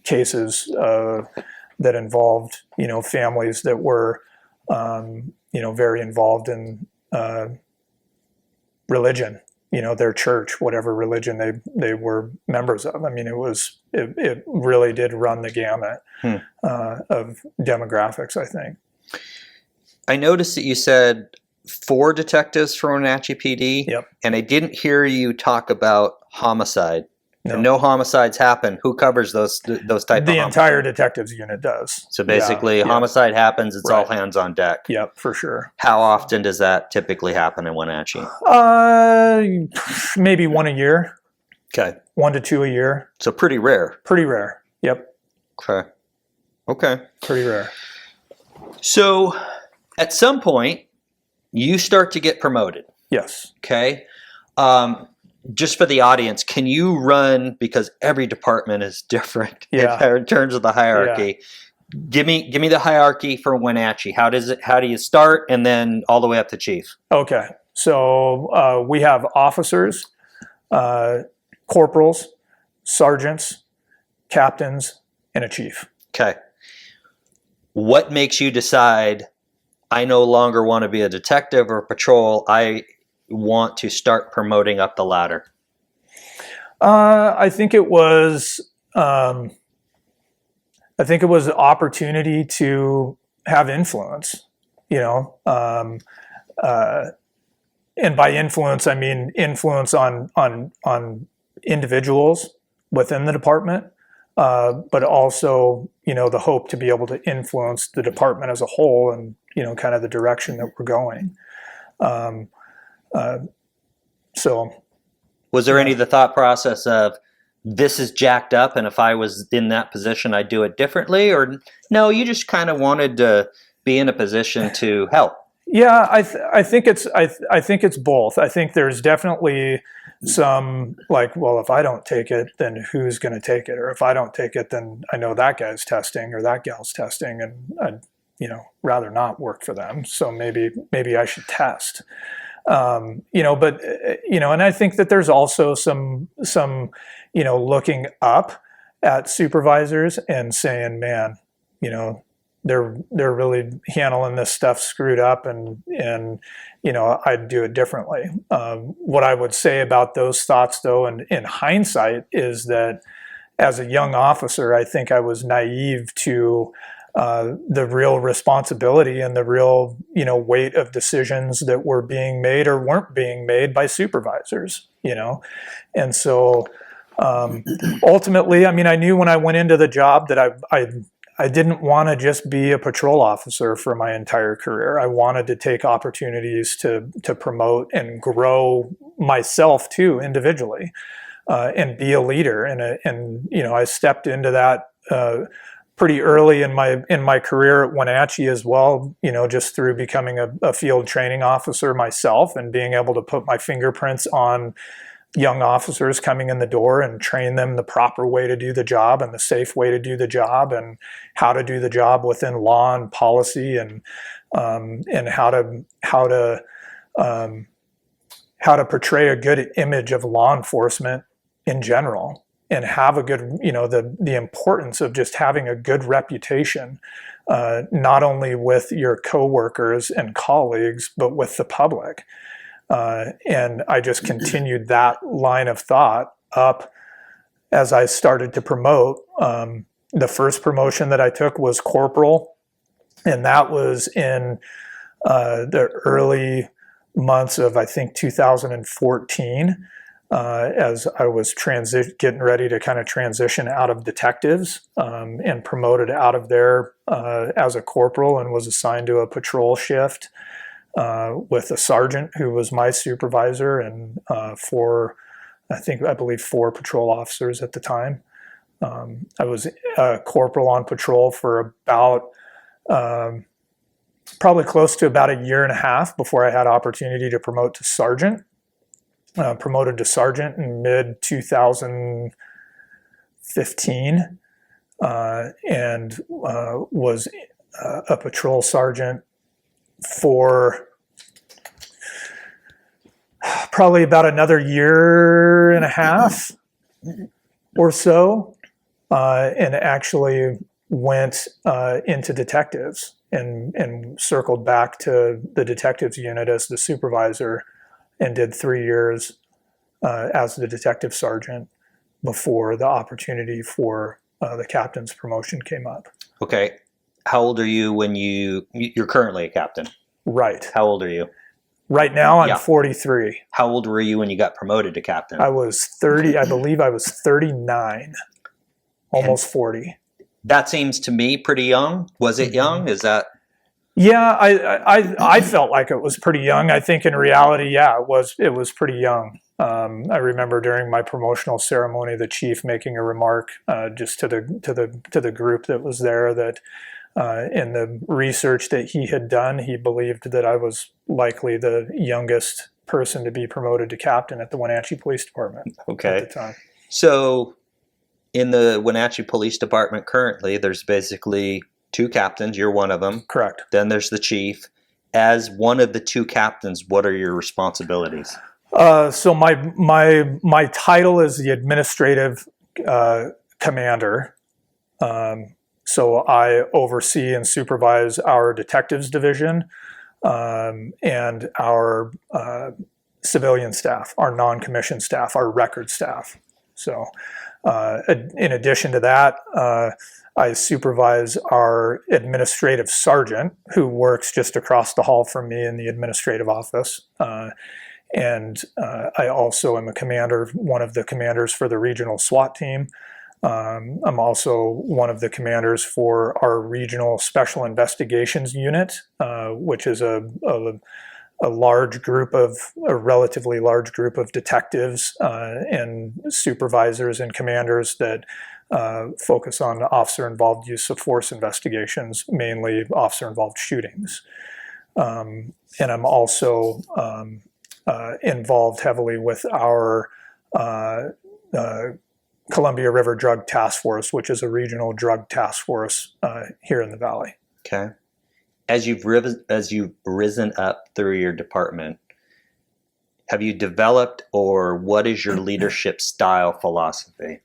cases that involved, families that were, very involved in religion, their church, whatever religion they were members of. I mean, it really did run the gamut of demographics, I think. I noticed that you said 4 detectives from Wenatchee PD. Yep. And I didn't hear you talk about homicide. No. And no homicides happen. Who covers those type of homicides? The entire detectives unit does. So basically, homicide happens, it's all hands on deck. Yep, for sure. How often does that typically happen in Wenatchee? Maybe 1 a year. Okay. 1 to 2 a year. So pretty rare. Pretty rare. Yep. Okay. Pretty rare. So at some point, you start to get promoted. Yes. Okay. Just for the audience, can you run, because every department is different in terms of the hierarchy. Yeah. Give me the hierarchy for Wenatchee. How do you start and then all the way up to chief? Okay. So we have officers, corporals, sergeants, captains, and a chief. Okay. What makes you decide, I no longer want to be a detective or a patrol, I want to start promoting up the ladder? I think it was opportunity to have influence, and by influence I mean influence on individuals within the department, but also the hope to be able to influence the department as a whole and kind of the direction that we're going. So was there any of the thought process of, this is jacked up and if I was in that position I'd do it differently, or no, you just kind of wanted to be in a position to help? Yeah, I think it's both. I think there's definitely some well, if I don't take it, then who's going to take it? Or if I don't take it, then I know that guy's testing or that gal's testing, and I'd rather not work for them. So maybe I should test. But and I think that there's also some looking up at supervisors and saying, man, they're really handling this stuff screwed up, and I'd do it differently. What I would say about those thoughts, though, and in hindsight, is that as a young officer, I think I was naive to the real responsibility and the real, weight of decisions that were being made or weren't being made by supervisors, and so Ultimately, I mean, I knew when I went into the job that I didn't want to just be a patrol officer for my entire career. I wanted to take opportunities to promote and grow myself too individually, and be a leader. And you know, I stepped into that pretty early in my career at Wenatchee as well. You know, just through becoming a field training officer myself and being able to put my fingerprints on young officers coming in the door and train them the proper way to do the job and the safe way to do the job and how to do the job within law and policy, and how to portray a good image of law enforcement in general, and have a good, you know, the importance of just having a good reputation, not only with your coworkers and colleagues, but with the public. And I just continued that line of thought up as I started to promote. The first promotion that I took was corporal, and that was in the early months of, I think, 2014, as I was getting ready to kind of transition out of detectives, and promoted out of there as a corporal, and was assigned to a patrol shift with a sergeant who was my supervisor, and I believe four patrol officers at the time. I was a corporal on patrol for about probably close to about a year and a half before I had opportunity to promote to sergeant. Promoted to sergeant in mid 2015, and was a patrol sergeant for probably about another year and a half or so, and actually went into detectives and circled back to the detectives unit as the supervisor, and did 3 years as the detective sergeant before the opportunity for the captain's promotion came up. Okay. How old are you when you're currently a captain? Right. How old are you? Right now I'm Yeah. 43. How old were you when you got promoted to captain? I was 30, I believe I was 39, almost 40. That seems to me pretty young. Was it young? Is that? Yeah, I felt like it was pretty young. I think in reality, yeah, it was pretty young. I remember during my promotional ceremony, the chief making a remark just to the group that was there, that in the research that he had done, he believed that I was likely the youngest person to be promoted to captain at the Wenatchee Police Department Okay. at the time. So in the Wenatchee Police Department currently, there's basically 2 captains. You're one of them. Correct. Then there's the chief. As one of the 2 captains, what are your responsibilities? So my title is the administrative commander. So I oversee and supervise our detectives division, and our civilian staff, our non-commissioned staff, our record staff. So in addition to that, I supervise our administrative sergeant, who works just across the hall from me in the administrative office. And I also am one of the commanders for the regional SWAT team. I'm also one of the commanders for our regional special investigations unit, which is a relatively large group of detectives and supervisors and commanders that focus on officer-involved use of force investigations, mainly officer-involved shootings. And I'm also involved heavily with our Columbia River Drug Task Force, which is a regional drug task force here in the Valley. Okay. As you've risen up through your department, have you developed, or what is your leadership style philosophy?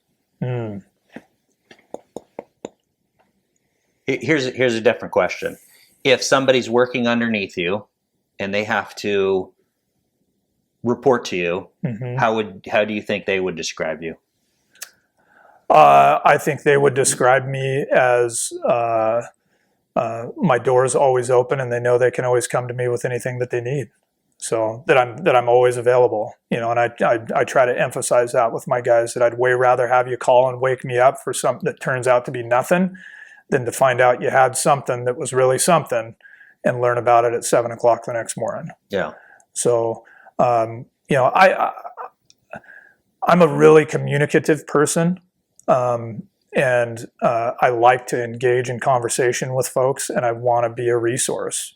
Here's a different question. If somebody's working underneath you and they have to report to you, how do you think they would describe you? I think they would describe me as my door is always open, and they know they can always come to me with anything that they need. So that I'm always available, and I try to emphasize that with my guys, that I'd way rather have you call and wake me up for something that turns out to be nothing than to find out you had something that was really something and learn about it at 7 o'clock the next morning. Yeah. So, I'm a really communicative person. And I like to engage in conversation with folks, and I want to be a resource.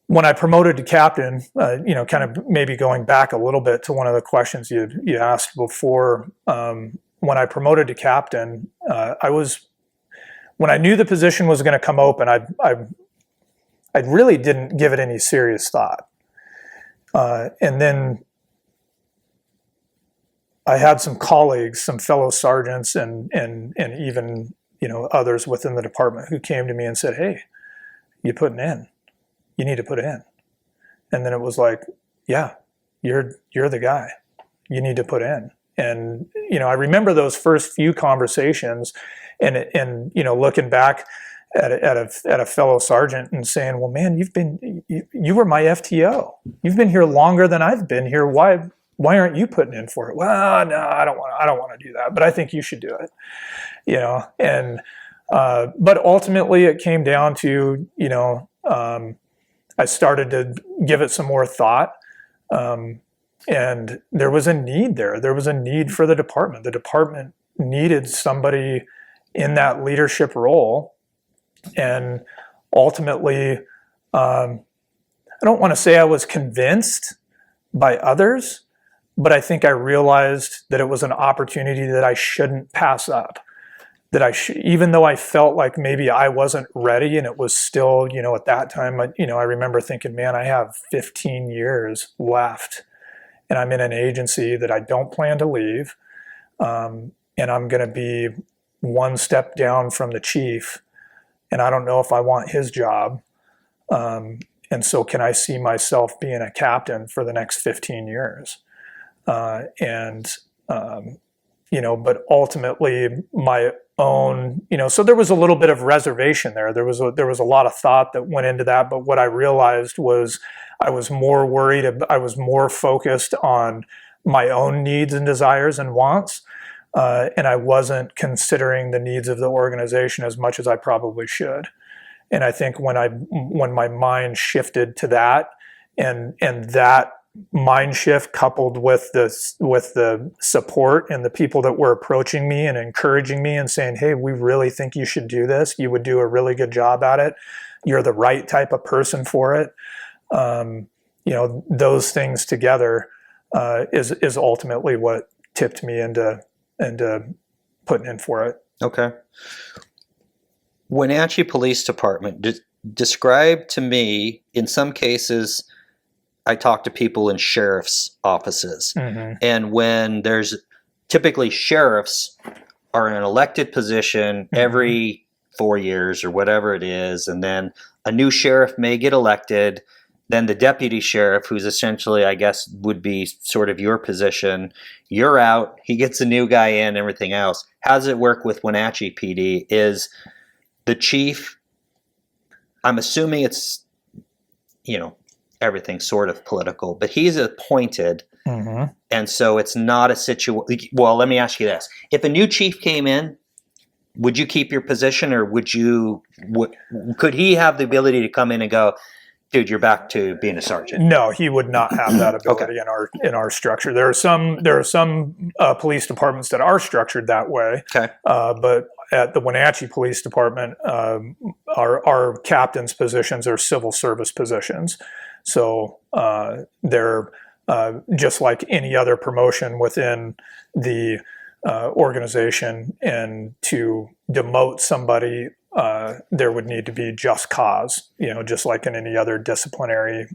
When I promoted to captain, kind of maybe going back a little bit to one of the questions you asked before, when I promoted to captain, when I knew the position was going to come open, I really didn't give it any serious thought. And then I had some colleagues, some fellow sergeants, and even others within the department who came to me and said, "Hey, you putting in? You need to put in." And then it was like, "Yeah, you're the guy. You need to put in." And I remember those first few conversations, and looking back at a fellow sergeant and saying, "Well, man, you were my FTO. You've been here longer than I've been here. Why aren't you putting in for it?" "Well, no, I don't want to do that, but I think you should do it." And but ultimately it came down to I started to give it some more thought, and there was a need there. There was a need for the department. The department needed somebody in that leadership role, and ultimately, I don't want to say I was convinced by others, but I think I realized that it was an opportunity that I shouldn't pass up. That even though I felt like maybe I wasn't ready, and it was still, at that time, I remember thinking, man, I have 15 years left, and I'm in an agency that I don't plan to leave, and I'm going to be one step down from the chief, and I don't know if I want his job, and so can I see myself being a captain for the next 15 years? But ultimately my own, so there was a little bit of reservation there. There was a lot of thought that went into that. But what I realized was I was more worried. I was more focused on my own needs and desires and wants. And I wasn't considering the needs of the organization as much as I probably should. And I think when my mind shifted to that, and that mind shift coupled with the support and the people that were approaching me and encouraging me and saying, "Hey, we really think you should do this. You would do a really good job at it. You're the right type of person for it." Those things together is ultimately what tipped me into putting in for it. Okay. Wenatchee Police Department, describe to me, in some cases, I talk to people in sheriff's offices. Mm-hmm. And when there's typically sheriffs are in an elected position mm-hmm. every 4 years or whatever it is, and then a new sheriff may get elected, then the deputy sheriff, who's essentially, I guess, would be sort of your position, you're out, he gets a new guy in, everything else. How does it work with Wenatchee PD? Is the chief, I'm assuming it's, everything's sort of political, but he's appointed, mm-hmm. and so it's not a situation. Well, let me ask you this: if a new chief came in, would you keep your position, or could he have the ability to come in and go, "Dude, you're back to being a sergeant"? No, he would not have that ability in our structure. There are some police departments that are structured that way. Okay, but at the Wenatchee Police Department, our captain's positions are civil service positions. So they're just like any other promotion within the organization, and to demote somebody, there would need to be just cause, just like in any other disciplinary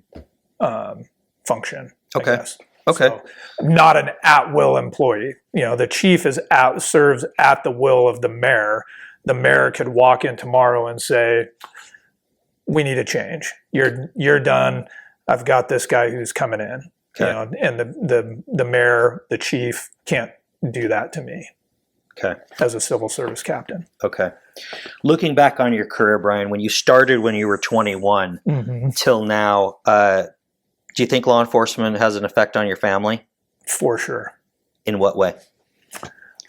function. Okay. I guess. Okay. So, not an at-will employee. The chief serves at the will of the mayor. The mayor could walk in tomorrow and say, "We need a change. You're done. I've got this guy who's coming in." Okay. And the mayor, the chief, can't do that to me. Okay. as a civil service captain. Okay. Looking back on your career, Brian, when you started when you were 21 till now, do you think law enforcement has an effect on your family? For sure. In what way?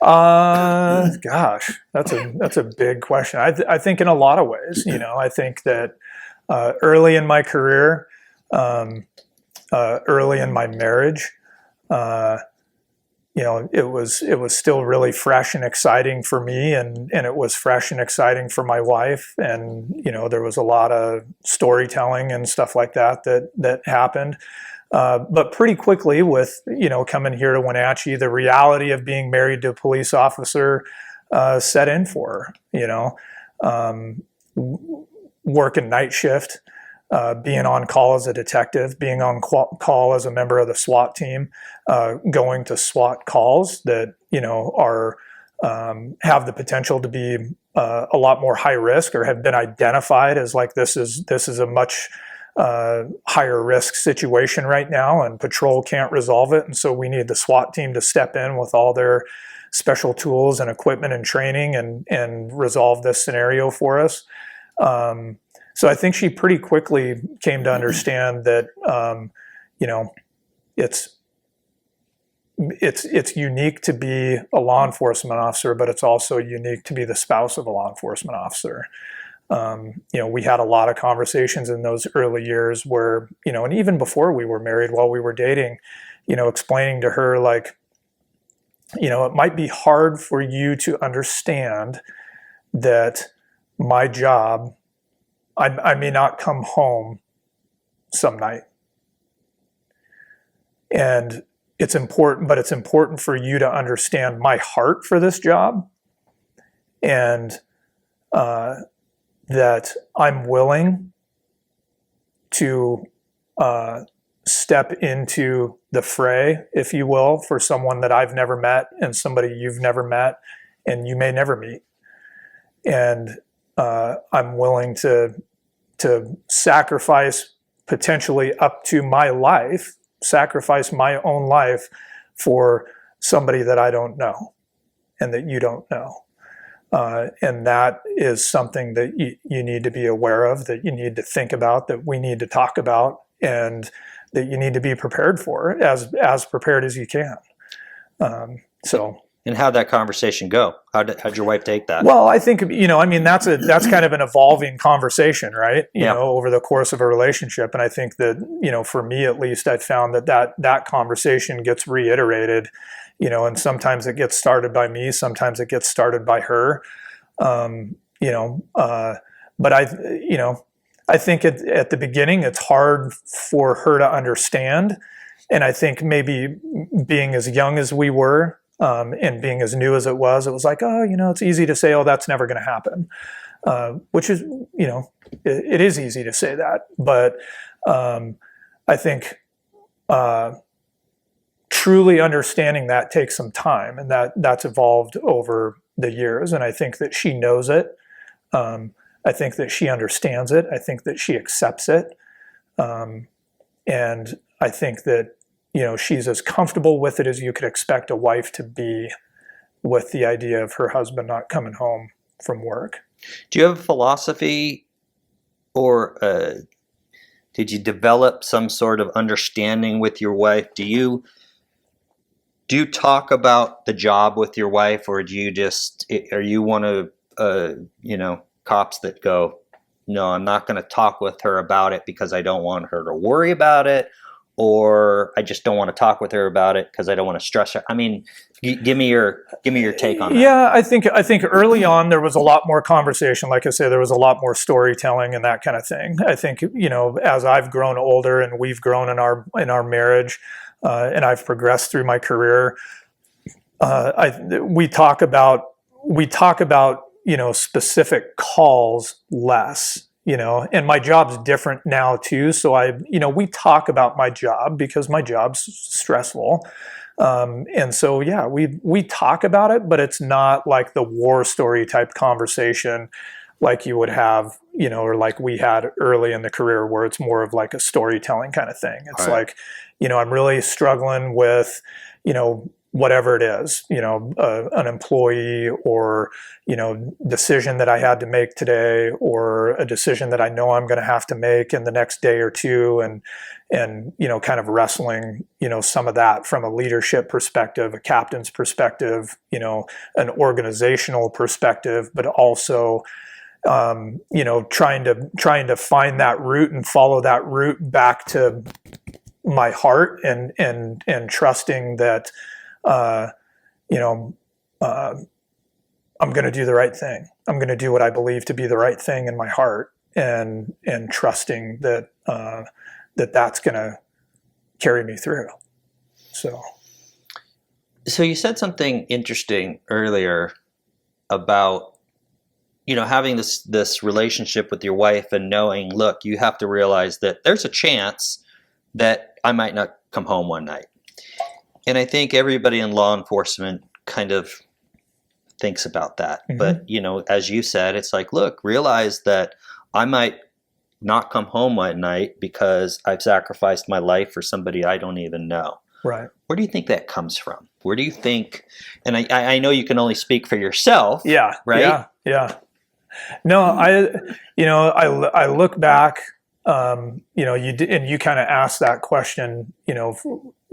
Gosh, that's a big question. I think in a lot of ways. I think that early in my career, early in my marriage, it was still really fresh and exciting for me, and it was fresh and exciting for my wife. And there was a lot of storytelling and stuff like that happened. But pretty quickly with, coming here to Wenatchee, the reality of being married to a police officer set in for her, working night shift, being on call as a detective, being on call as a member of the SWAT team, going to SWAT calls that, are have the potential to be a lot more high risk or have been identified as like this is a much higher risk situation right now, and patrol can't resolve it, and so we need the SWAT team to step in with all their special tools and equipment and training and resolve this scenario for us. So I think she pretty quickly came to understand that it's unique to be a law enforcement officer, but it's also unique to be the spouse of a law enforcement officer. We had a lot of conversations in those early years where, and even before we were married, while we were dating, explaining to her, like, it might be hard for you to understand that my job, I may not come home some night. And it's important, but it's important for you to understand my heart for this job, and that I'm willing to step into the fray, if you will, for someone that I've never met and somebody you've never met and you may never meet. And I'm willing to sacrifice potentially up to my life, sacrifice my own life for somebody that I don't know and that you don't know. And that is something that you need to be aware of, that you need to think about, that we need to talk about, and that you need to be prepared for, as prepared as you can. And how'd that conversation go? How'd your wife take that? Well, I think, that's kind of an evolving conversation, right? Over the course of a relationship. And I think that, for me at least, I found that conversation gets reiterated, and sometimes it gets started by me, sometimes it gets started by her. But I think at the beginning, it's hard for her to understand. And I think maybe being as young as we were, and being as new as it was like, it's easy to say, that's never going to happen. Which is, it is easy to say that. But I think truly understanding that takes some time, and that's evolved over the years. And I think that she knows it. I think that she understands it. I think that she accepts it. And I think that, she's as comfortable with it as you could expect a wife to be with the idea of her husband not coming home from work. Do you have a philosophy, or did you develop some sort of understanding with your wife? Do you talk about the job with your wife, or are you one of, cops that go, no, I'm not going to talk with her about it because I don't want her to worry about it, or I just don't want to talk with her about it because I don't want to stress her? I mean, give me your take on that. Yeah, I think early on there was a lot more conversation. Like I say, there was a lot more storytelling and that kind of thing. I think, as I've grown older and we've grown in our marriage, and I've progressed through my career, we talk about specific calls less. And my job's different now too. So we talk about my job because my job's stressful. And so, yeah, we talk about it, but it's not like the war story type conversation like you would have, or like we had early in the career, where it's more of like a storytelling kind of thing. It's right. Like, I'm really struggling with, whatever it is, an employee, or, decision that I had to make today, or a decision that I know I'm going to have to make in the next day or two, and kind of wrestling, some of that from a leadership perspective, a captain's perspective, an organizational perspective, but also, trying to find that route and follow that route back to my heart, and trusting that, I'm going to do the right thing. I'm going to do what I believe to be the right thing in my heart, and trusting that that's going to carry me through. So you said something interesting earlier about, having this relationship with your wife and knowing, look, you have to realize that there's a chance that I might not come home one night. And I think everybody in law enforcement kind of thinks about that. Mm-hmm. But, as you said, it's like, look, realize that I might not come home one night because I've sacrificed my life for somebody I don't even know. Right. Where do you think that comes from? Where do you think, and I know you can only speak for yourself. Yeah. Right? Yeah. No, I look back, you kind of asked that question,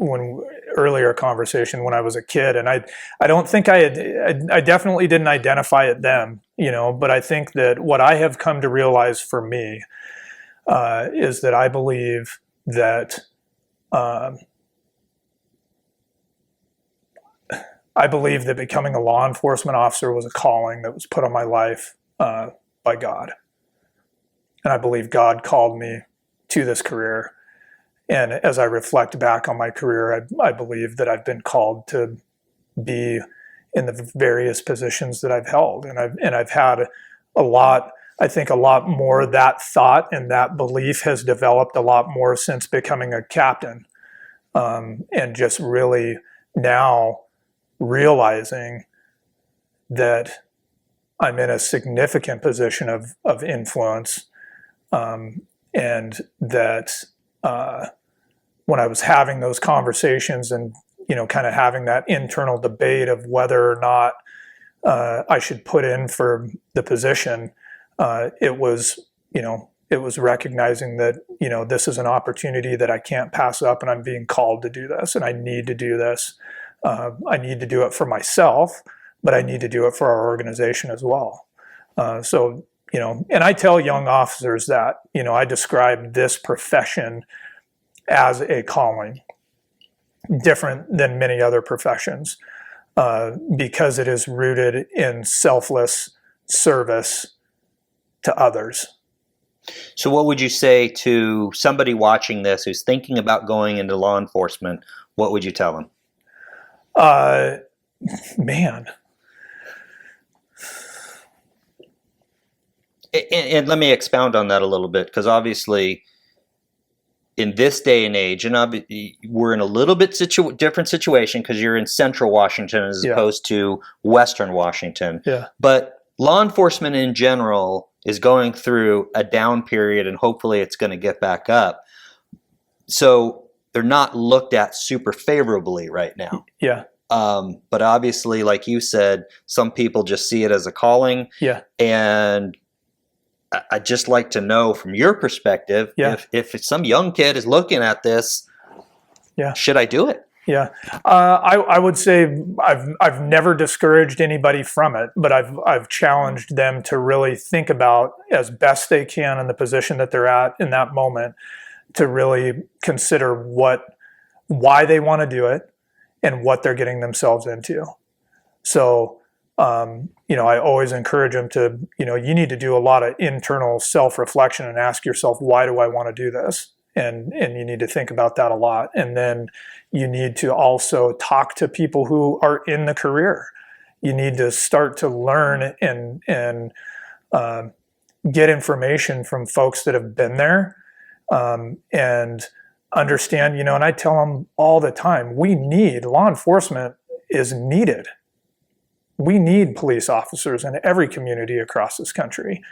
when earlier conversation when I was a kid, and I don't think I definitely didn't identify it then, but I think that what I have come to realize for me is that I believe that becoming a law enforcement officer was a calling that was put on my life by God. And I believe God called me to this career. And as I reflect back on my career, I believe that I've been called to be in the various positions that I've held. And I've had a lot more. That thought and that belief has developed a lot more since becoming a captain. And just really now realizing that I'm in a significant position of influence, and that when I was having those conversations and kind of having that internal debate of whether or not I should put in for the position, it was recognizing that this is an opportunity that I can't pass up, and I'm being called to do this, and I need to do this. I need to do it for myself, but I need to do it for our organization as well. And I tell young officers that, I describe this profession as a calling, different than many other professions, because it is rooted in selfless service to others. So what would you say to somebody watching this who's thinking about going into law enforcement? What would you tell them? Man. And let me expound on that a little bit, because obviously in this day and age, and we're in a little bit different situation because you're in central Washington as opposed to western Washington. Yeah. But law enforcement in general is going through a down period, and hopefully it's going to get back up. So they're not looked at super favorably right now. Yeah. But obviously, like you said, some people just see it as a calling. Yeah. And I'd just like to know from your perspective, if some young kid is looking at this, should I do it? Yeah, I would say I've never discouraged anybody from it, but I've challenged them to really think about, as best they can in the position that they're at in that moment, to really consider why they want to do it and what they're getting themselves into. So, I always encourage them to, you need to do a lot of internal self-reflection and ask yourself, why do I want to do this? And you need to think about that a lot. And then you need to also talk to people who are in the career. You need to start to learn and get information from folks that have been there, and understand, and I tell them all the time, law enforcement is needed. We need police officers in every community across this country.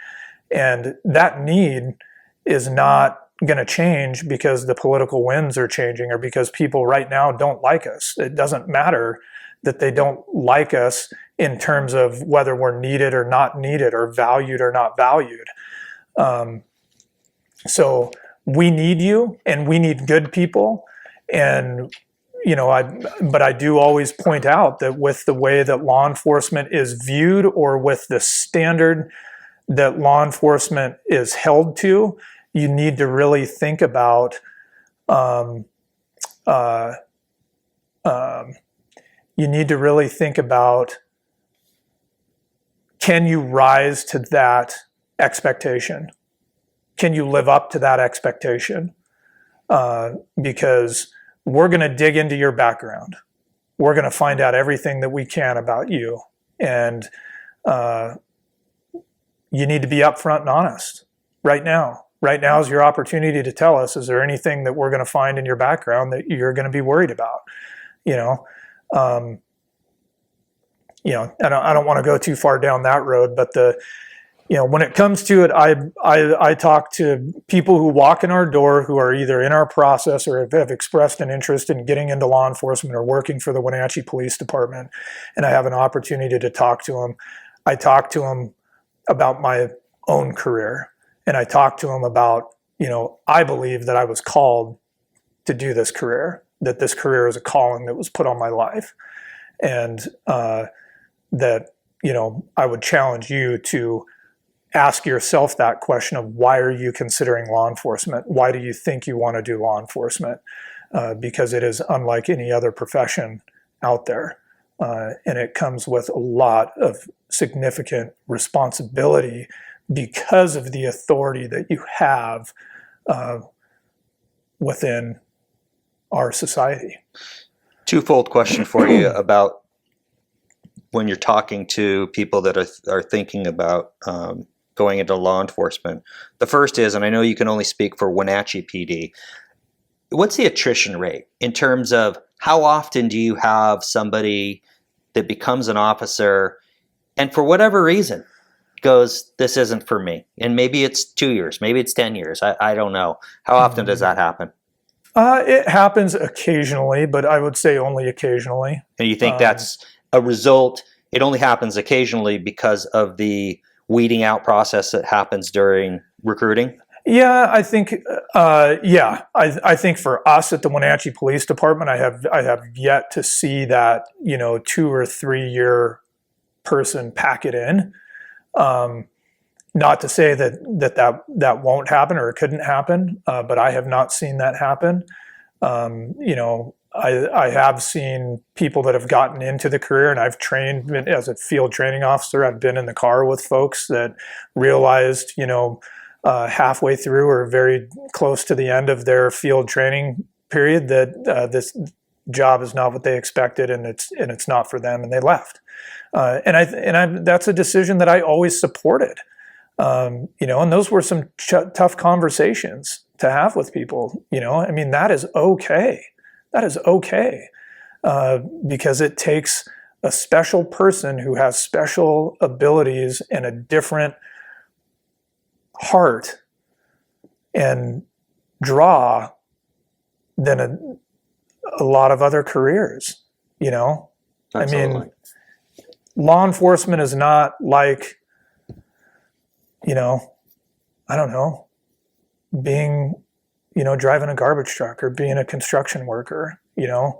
And that need is not going to change because the political winds are changing or because people right now don't like us. It doesn't matter. that they don't like us in terms of whether we're needed or not needed, or valued or not valued. So we need you, and we need good people. And but I do always point out that with the way that law enforcement is viewed, or with the standard that law enforcement is held to, you need to really think about can you rise to that expectation? Can you live up to that expectation? Because we're going to dig into your background. We're going to find out everything that we can about you. And you need to be upfront and honest right now. Right now is your opportunity to tell us, is there anything that we're going to find in your background that you're going to be worried about? And I don't want to go too far down that road, but when it comes to it, I talk to people who walk in our door who are either in our process or have expressed an interest in getting into law enforcement or working for the Wenatchee Police Department, and I have an opportunity to talk to them. I talk to them about my own career, and I talk to them about, I believe that I was called to do this career, that this career is a calling that was put on my life, and that, I would challenge you to ask yourself that question of, why are you considering law enforcement? Why do you think you want to do law enforcement? Because it is unlike any other profession out there. And it comes with a lot of significant responsibility because of the authority that you have within our society. Twofold question for you about when you're talking to people that are thinking about going into law enforcement. The first is, and I know you can only speak for Wenatchee PD, what's the attrition rate in terms of how often do you have somebody that becomes an officer and for whatever reason goes, this isn't for me? And maybe it's 2 years, maybe it's 10 years. I don't know. How often does that happen? It happens occasionally, but I would say only occasionally. And you think that's a result, it only happens occasionally because of the weeding out process that happens during recruiting? Yeah, I think. I think for us at the Wenatchee Police Department, I have yet to see that 2 or 3 year person pack it in. Not to say that won't happen or it couldn't happen, but I have not seen that happen. I have seen people that have gotten into the career, and I've trained as a field training officer. I've been in the car with folks that realized, halfway through or very close to the end of their field training period that this job is not what they expected, and it's not for them, and they left. That's a decision that I always supported. And those were some tough conversations to have with people. That is okay. That is okay, because it takes a special person who has special abilities and a different heart and draw than a lot of other careers. Absolutely. Law enforcement is not like, I don't know, being, driving a garbage truck or being a construction worker. In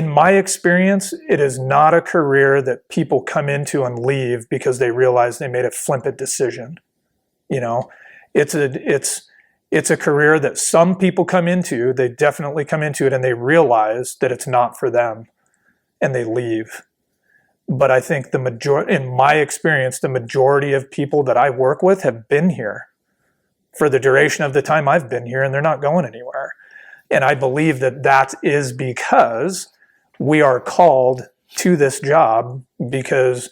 my experience, it is not a career that people come into and leave because they realize they made a flippant decision. It's a career that some people come into, they definitely come into it and they realize that it's not for them and they leave. But I think in my experience, the majority of people that I work with have been here for the duration of the time I've been here, and they're not going anywhere. And I believe that is because we are called to this job because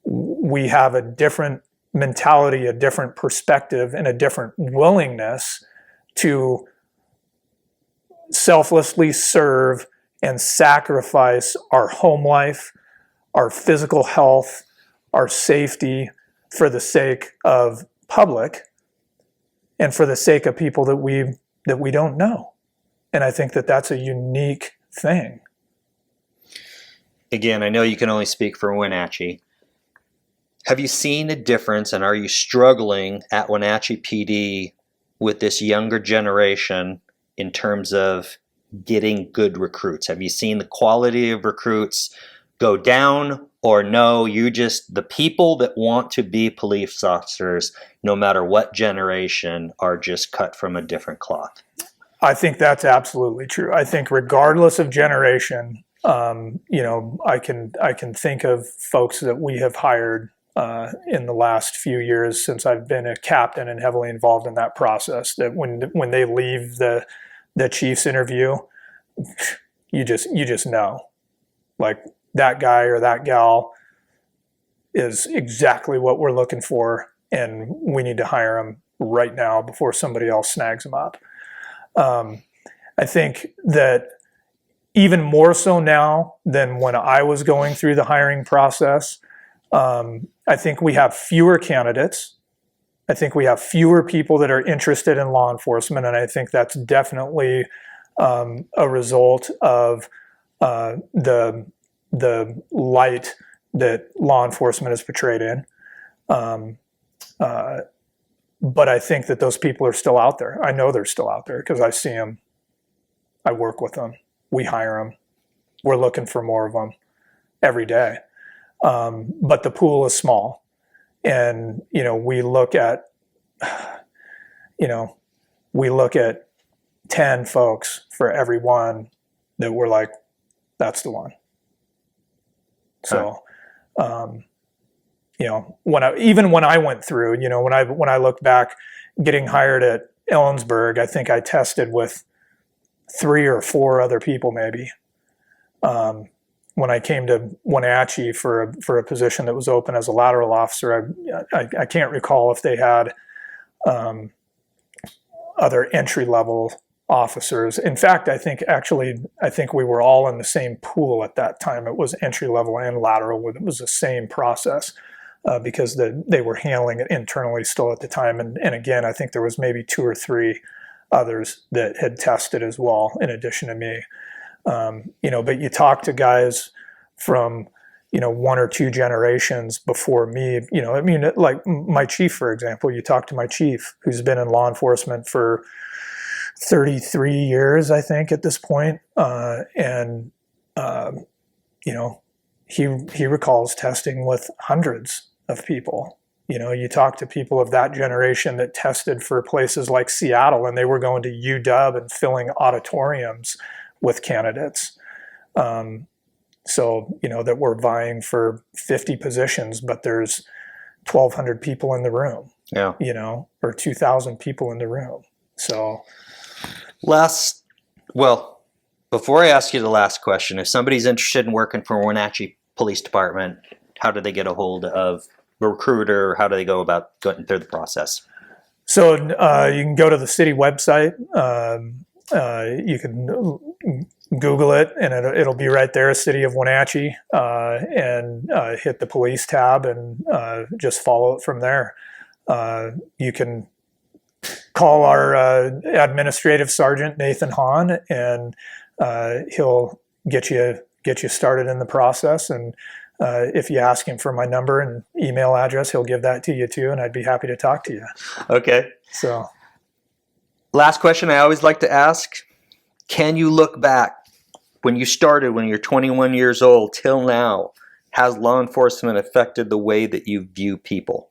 we have a different mentality, a different perspective, and a different willingness to selflessly serve and sacrifice our home life, our physical health, our safety for the sake of public and for the sake of people that we don't know. And I think that that's a unique thing. Again, I know you can only speak for Wenatchee. Have you seen a difference, and are you struggling at Wenatchee PD with this younger generation in terms of getting good recruits? Have you seen the quality of recruits go down, or no, the people that want to be police officers, no matter what generation, are just cut from a different cloth? I think that's absolutely true. I think regardless of generation, I can think of folks that we have hired in the last few years since I've been a captain and heavily involved in that process, that when they leave the chief's interview, you just know, like, that guy or that gal is exactly what we're looking for, and we need to hire them right now before somebody else snags them up. I think that even more so now than when I was going through the hiring process, I think we have fewer candidates. I think we have fewer people that are interested in law enforcement, and I think that's definitely a result of the light that law enforcement is portrayed in. But I think that those people are still out there. I know they're still out there because I see them. I work with them. We hire them. We're looking for more of them every day. But the pool is small. And, we look at 10 folks for every one that we're like, that's the one. So, when I went through, when I look back getting hired at Ellensburg, I think I tested with 3 or 4 other people maybe. When I came to Wenatchee for a position that was open as a lateral officer, I can't recall if they had other entry level officers. In fact, I think we were all in the same pool at that time. It was entry level and lateral. It was the same process because they were handling it internally still at the time. And again, I think there was maybe 2 or 3 others that had tested as well, in addition to me. But you talk to guys from 1 or 2 generations before me. Like my chief, for example. You talk to my chief, who's been in law enforcement for 33 years, I think, at this point. He recalls testing with hundreds of people. You talk to people of that generation that tested for places like Seattle, and they were going to UW and filling auditoriums with candidates. That we're vying for 50 positions, but there's 1,200 people in the room. Yeah. Or 2,000 people in the room. So. Before I ask you the last question, if somebody's interested in working for Wenatchee Police Department, how do they get a hold of a recruiter? How do they go about going through the process? So you can go to the city website. You can Google it, and it'll be right there, City of Wenatchee, and hit the police tab and just follow it from there. You can call our administrative sergeant, Nathan Hahn, and he'll get you started in the process. And if you ask him for my number and email address, he'll give that to you too, and I'd be happy to talk to you. Okay. So, last question I always like to ask: can you look back when you started, when you're 21 years old, till now? Has law enforcement affected the way that you view people?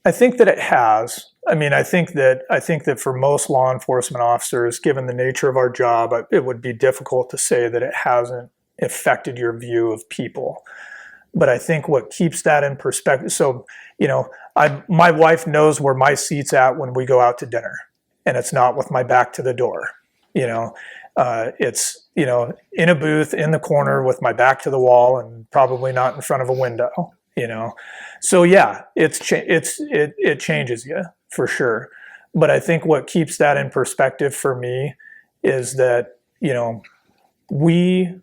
I think that it has. I think that for most law enforcement officers, given the nature of our job, it would be difficult to say that it hasn't affected your view of people. But I think what keeps that in perspective, so, my wife knows where my seat's at when we go out to dinner, and it's not with my back to the door. It's, in a booth in the corner with my back to the wall and probably not in front of a window, So yeah, it changes you for sure. But I think what keeps that in perspective for me is that, we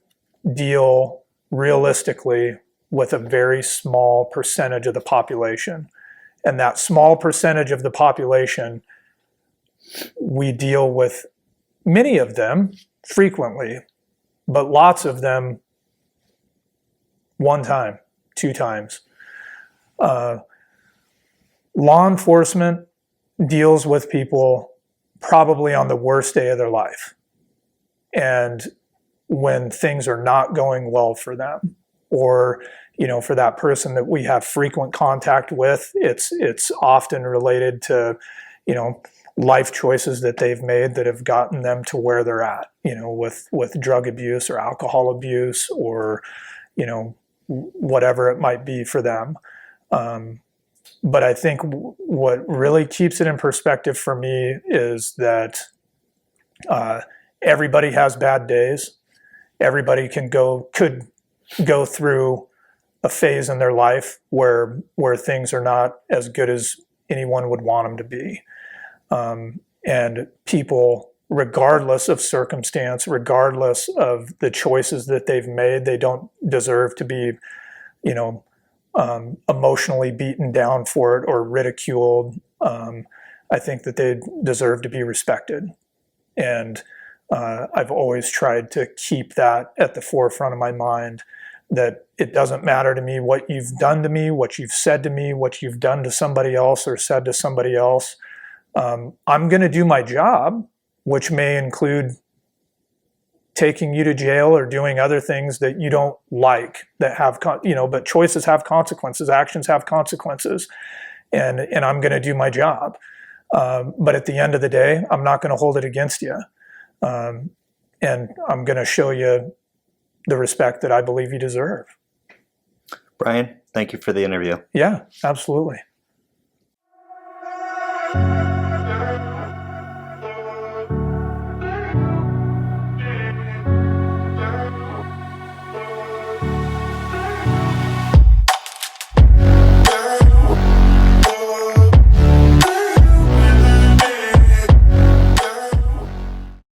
deal realistically with a very small percentage of the population. And that small percentage of the population, we deal with many of them frequently, but lots of them one time, two times. Law enforcement deals with people probably on the worst day of their life. And when things are not going well for them, or, you know, for that person that we have frequent contact with, it's often related to, you know, life choices that they've made that have gotten them to where they're at, you know, with drug abuse or alcohol abuse, or, you know, whatever it might be for them. But I think what really keeps it in perspective for me is that everybody has bad days. Everybody could go through a phase in their life where things are not as good as anyone would want them to be. And people, regardless of circumstance, regardless of the choices that they've made, they don't deserve to be, you know, emotionally beaten down for it or ridiculed. I think that they deserve to be respected. And I've always tried to keep that at the forefront of my mind, that it doesn't matter to me what you've done to me, what you've said to me, what you've done to somebody else or said to somebody else. I'm going to do my job, which may include taking you to jail or doing other things that you don't like, that have, you know, but choices have consequences, actions have consequences, and I'm going to do my job. But at the end of the day, I'm not going to hold it against you. And I'm going to show you the respect that I believe you deserve. Brian, thank you for the interview. Yeah, absolutely.